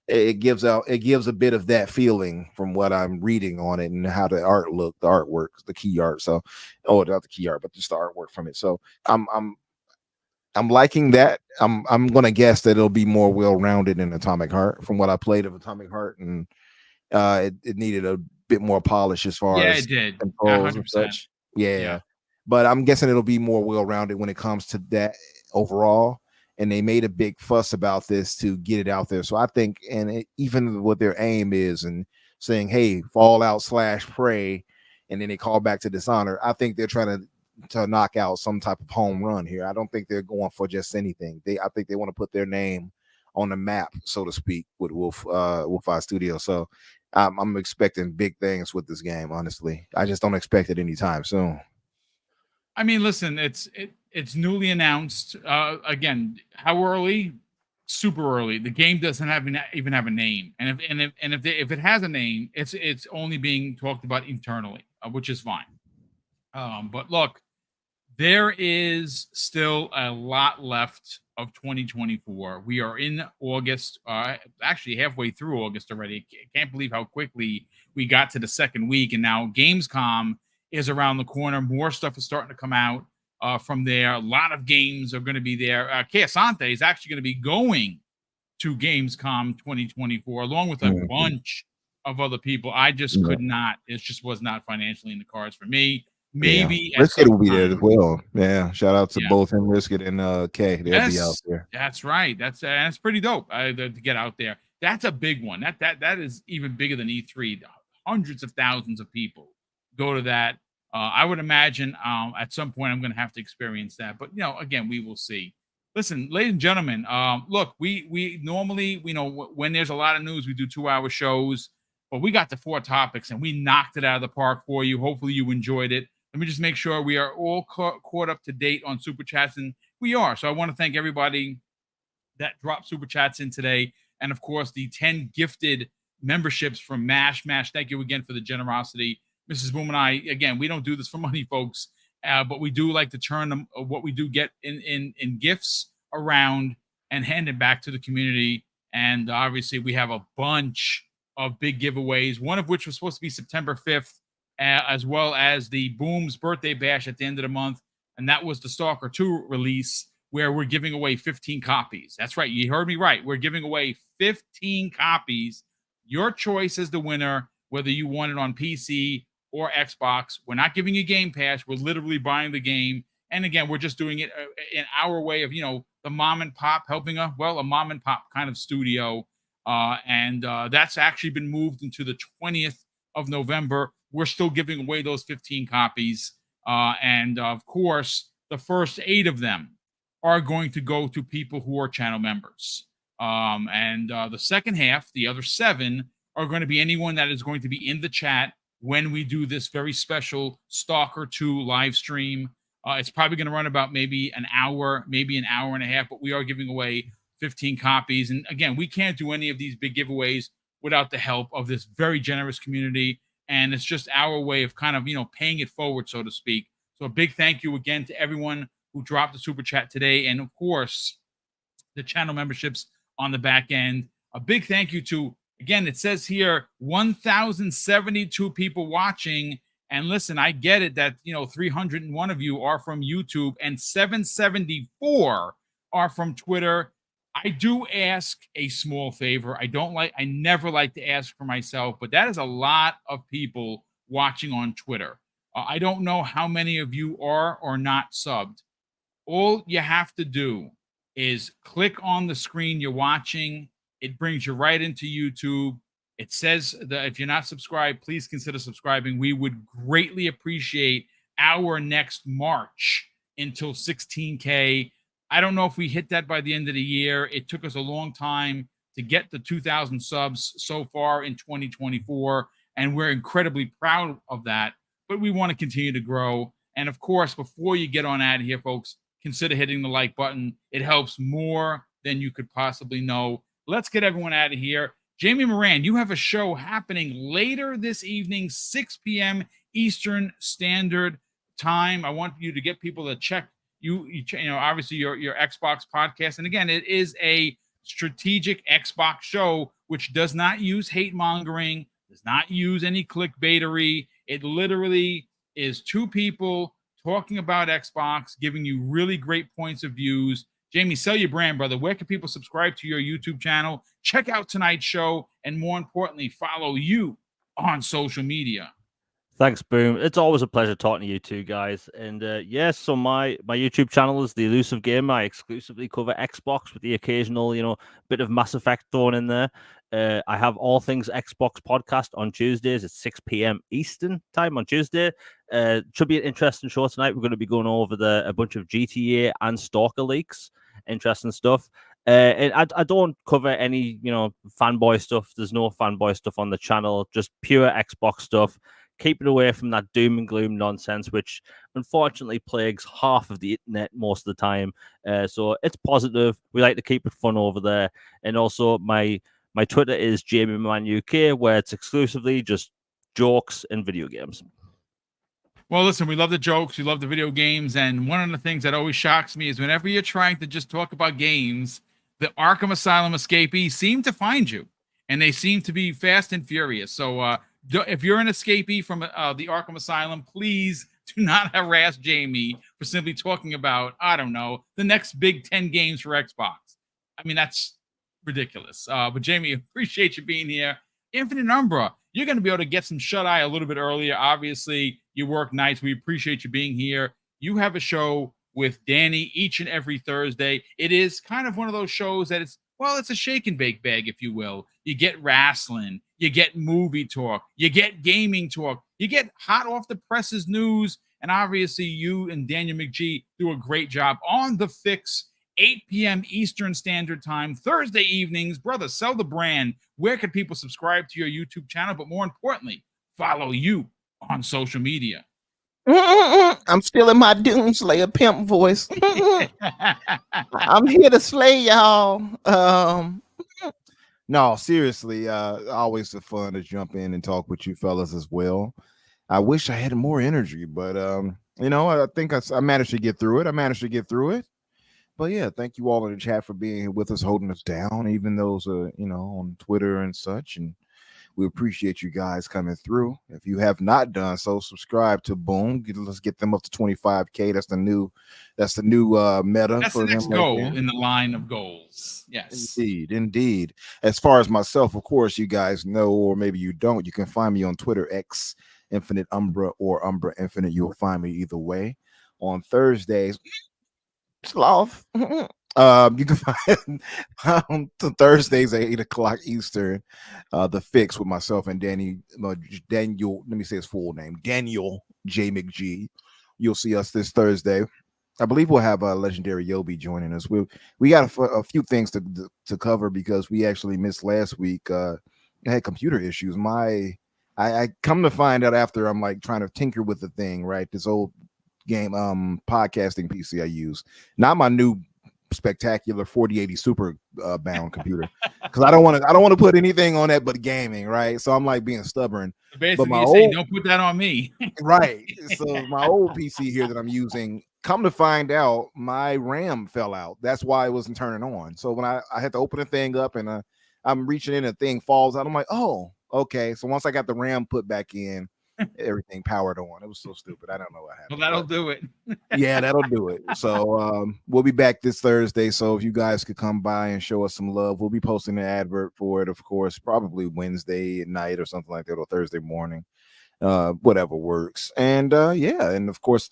it gives a bit of that feeling from what I'm reading on it and how the artwork, the key art. So, not the key art, but just the artwork from it. So I'm liking that. I'm gonna guess that it'll be more well-rounded in Atomic Heart from what I played of Atomic Heart, and it needed a bit more polish as far as it did controls and such. Yeah, but I'm guessing it'll be more well-rounded when it comes to that overall. And they made a big fuss about this to get it out there. So I think, even what their aim is, and saying, "Hey, Fallout/Prey," and then they call back to Dishonored. I think they're trying to knock out some type of home run here. I don't think they're going for just anything. I think they want to put their name on the map, so to speak, with WolfEye Studio. So I'm expecting big things with this game. Honestly, I just don't expect it anytime soon. I mean, listen, it's newly announced. Again, how early? Super early. The game doesn't even have a name, and if it has a name, it's only being talked about internally, which is fine. But look, there is still a lot left of 2024. We are in August, actually halfway through August already. I can't believe how quickly we got to the second week, and now Gamescom is around the corner. More stuff is starting to come out from there. A lot of games are going to be there. Keasante is actually going to be going to Gamescom 2024, along with a bunch of other people. I just could not. It just was not financially in the cards for me. Maybe Risket will be there as well. Yeah, shout out to both him, Risket, and K. They'll be out there. That's right. That's pretty dope to get out there. That's a big one. That is even bigger than E3. Hundreds of thousands of people go to that. I would imagine at some point I'm going to have to experience that. But again, we will see. Listen, ladies and gentlemen, look, we normally, when there's a lot of news, we do 2-hour shows, but we got to 4 topics and we knocked it out of the park for you. Hopefully you enjoyed it. Let me just make sure we are all caught up to date on Super Chats, and we are. So I want to thank everybody that dropped Super Chats in today. And, of course, the 10 gifted memberships from MASH. MASH, thank you again for the generosity. Mrs. Boom and I, again, we don't do this for money, folks, but we do like to turn them, what we do get in gifts around and hand it back to the community. And, obviously, we have a bunch of big giveaways, one of which was supposed to be September 5th. As well as the Boom's birthday bash at the end of the month. And that was the Stalker 2 release, where we're giving away 15 copies. That's right. You heard me right. We're giving away 15 copies. Your choice is the winner, whether you want it on PC or Xbox. We're not giving you Game Pass. We're literally buying the game. And again, we're just doing it in our way of, the mom and pop helping a mom and pop kind of studio. And that's actually been moved into the 20th of November. We're still giving away those 15 copies. And of course, the first 8 of them are going to go to people who are channel members. And the second half, the other 7, are going to be anyone that is going to be in the chat when we do this very special Stalker 2 live stream. It's probably going to run about maybe an hour, maybe an hour and a half, but we are giving away 15 copies. And again, we can't do any of these big giveaways without the help of this very generous community. And it's just our way of kind of, paying it forward, so to speak. So a big thank you again to everyone who dropped the super chat today. And of course, the channel memberships on the back end. A big thank you to, again, it says here, 1,072 people watching. And listen, I get it that, 301 of you are from YouTube and 774 are from Twitter. I do ask a small favor. I never like to ask for myself, but that is a lot of people watching on Twitter. I don't know how many of you are or not subbed. All you have to do is click on the screen you're watching. It brings you right into YouTube. It says that if you're not subscribed, please consider subscribing. We would greatly appreciate our next march until 16K. I don't know if we hit that by the end of the year. It took us a long time to get the 2,000 subs so far in 2024, and we're incredibly proud of that. But we want to continue to grow. And of course, before you get on out of here, folks, consider hitting the like button. It helps more than you could possibly know. Let's get everyone out of here. Jamie Moran, you have a show happening later this evening, 6 p.m. Eastern Standard Time. I want you to get people to check you know, obviously your Xbox podcast. And again, it is a strategic Xbox show, which does not use hate mongering, does not use any clickbaitery. It literally is two people talking about Xbox, giving you really great points of views. Jamie, sell your brand, brother. Where can people subscribe to your YouTube channel, check out tonight's show, and more importantly, follow you on social media? Thanks, Boom. It's always a pleasure talking to you two guys. And yes, so my YouTube channel is The Elusive Gamer. I exclusively cover Xbox with the occasional, bit of Mass Effect thrown in there. I have All Things Xbox podcast on Tuesdays at 6 p.m. Eastern time on Tuesday. Should be an interesting show tonight. We're going to be going over a bunch of GTA and Stalker leaks. Interesting stuff. And I don't cover any, fanboy stuff. There's no fanboy stuff on the channel, just pure Xbox stuff. Keep it away from that doom and gloom nonsense, which unfortunately plagues half of the internet most of the time. So it's positive. We like to keep it fun over there. And also my Twitter is Jamie Man UK, where it's exclusively just jokes and video games. Well, listen, we love the jokes, we love the video games, and one of the things that always shocks me is whenever you're trying to just talk about games, the Arkham Asylum escapees seem to find you, and they seem to be fast and furious. So if you're an escapee from the Arkham Asylum, please do not harass Jamie for simply talking about, I don't know, the next big 10 games for Xbox. I mean, that's ridiculous. But Jamie, appreciate you being here. Infinite Umbra, you're going to be able to get some shut-eye a little bit earlier. Obviously, you work nights. We appreciate you being here. You have a show with Danny each and every Thursday. It is kind of one of those shows that it's a shake and bake bag, if you will. You get wrestling, you get movie talk, you get gaming talk, you get hot off the presses news, and obviously you and Daniel McGee do a great job on The Fix, 8 p.m. Eastern Standard Time, Thursday evenings. Brother, sell the brand. Where can people subscribe to your YouTube channel? But more importantly, follow you on social media. I'm still in my Doomslayer pimp voice. I'm here to slay y'all. No, seriously, always a fun to jump in and talk with you fellas as well. I wish I had more energy, but I think I managed to get through it. But yeah, thank you all in the chat for being here with us, holding us down, even those on Twitter and such. And we appreciate you guys coming through. If you have not done so, subscribe to Boom. Let's get them up to 25K. That's the new meta. That's for the next them goal right in the line of goals. Yes, indeed. As far as myself, of course, you guys know, or maybe you don't. You can find me on Twitter, X Infinite Umbra or Umbra Infinite. You'll find me either way. On Thursdays, sloth. You can find on Thursdays at 8 o'clock Eastern, The Fix with myself and Daniel. Let me say his full name, Daniel J. McGee. You'll see us this Thursday. I believe we'll have legendary Yobi joining us. We got a few things to cover because we actually missed last week. I had computer issues. I come to find out after I'm like trying to tinker with the thing, right? This old game podcasting PC I use, not my new spectacular 4080 super bound computer, because I don't want to put anything on that but gaming, right? So I'm like being stubborn. Basically, but you're saying don't put that on me. Right. So my old PC here that I'm using, come to find out, my RAM fell out. That's why it wasn't turning on. So when I had to open the thing up and I'm reaching in, a thing falls out. I'm like, oh, okay. So once I got the RAM put back in, everything powered on. It was so stupid. I don't know what happened. Well, that'll do it. Yeah, that'll do it. So we'll be back this Thursday. So if you guys could come by and show us some love, we'll be posting an advert for it, of course, probably Wednesday at night or something like that, or Thursday morning. whatever works. And yeah, and of course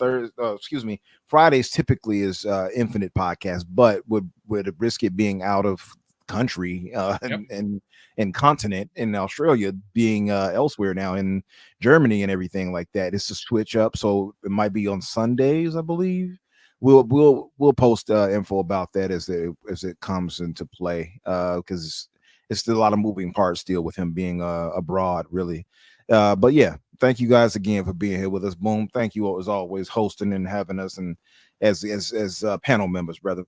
Fridays typically is Infinite Podcast, but with the brisket being out of country Yep. and continent in Australia, being elsewhere now in Germany and everything like that, it's a switch up. So it might be on Sundays, I believe. We'll post info about that as it comes into play, because it's still a lot of moving parts still with him being abroad, really. But yeah, thank you guys again for being here with us. Boom, thank you as always, hosting and having us, and as panel members, brother.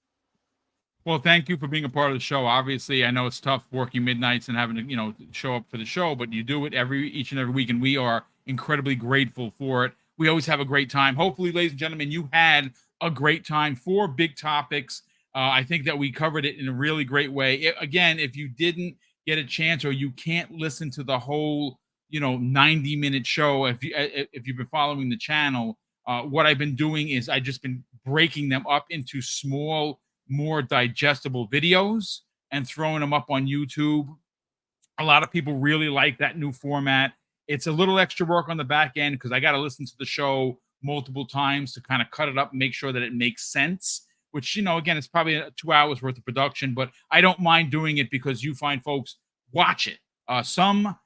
Well, thank you for being a part of the show. Obviously, I know it's tough working midnights and having to, show up for the show, but you do it each and every week, and we are incredibly grateful for it. We always have a great time. Hopefully, ladies and gentlemen, you had a great time. 4 big topics. I think that we covered it in a really great way. Again, if you didn't get a chance or you can't listen to the whole, 90-minute show, if you've been following the channel, what I've been doing is I just been breaking them up into small, more digestible videos and throwing them up on YouTube. A lot of people really like that new format. It's a little extra work on the back end because I got to listen to the show multiple times to kind of cut it up and make sure that it makes sense, which, again, it's probably 2 hours worth of production, but I don't mind doing it because you find folks watch it. Some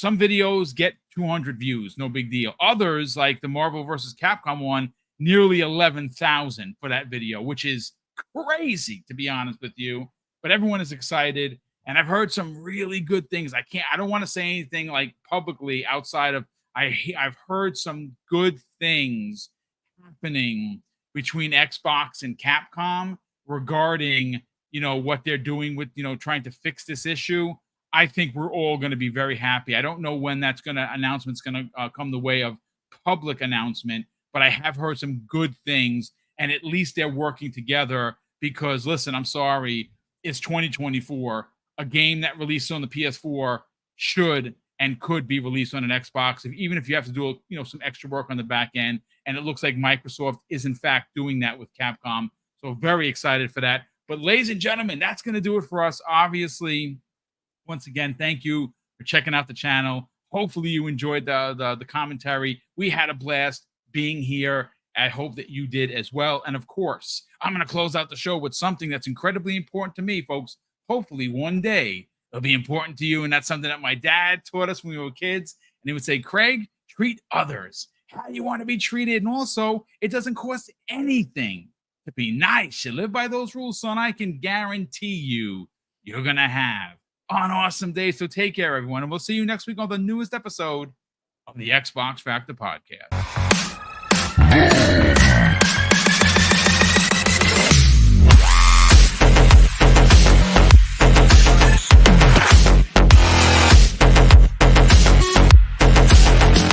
videos get 200 views, no big deal. Others, like the Marvel versus Capcom one, nearly 11,000 for that video, which is crazy, to be honest with you. But everyone is excited, and I've heard some really good things. I don't want to say anything like publicly outside of I've heard some good things happening between Xbox and Capcom regarding what they're doing with trying to fix this issue. I think we're all going to be very happy. I don't know when announcement's going to come the way of public announcement, but I have heard some good things, and at least they're working together because, listen, I'm sorry, it's 2024. A game that released on the PS4 should and could be released on an Xbox, even if you have to do some extra work on the back end. And it looks like Microsoft is in fact doing that with Capcom. So very excited for that. But ladies and gentlemen, that's going to do it for us. Obviously, once again, thank you for checking out the channel. Hopefully you enjoyed the commentary. We had a blast being here. I hope that you did as well. And of course, I'm going to close out the show with something that's incredibly important to me, folks. Hopefully one day it'll be important to you. And that's something that my dad taught us when we were kids. And he would say, Craig, treat others how you want to be treated. And also, it doesn't cost anything to be nice. You live by those rules, son. I can guarantee you're going to have an awesome day. So take care, everyone. And we'll see you next week on the newest episode of the Xbox Factor Podcast.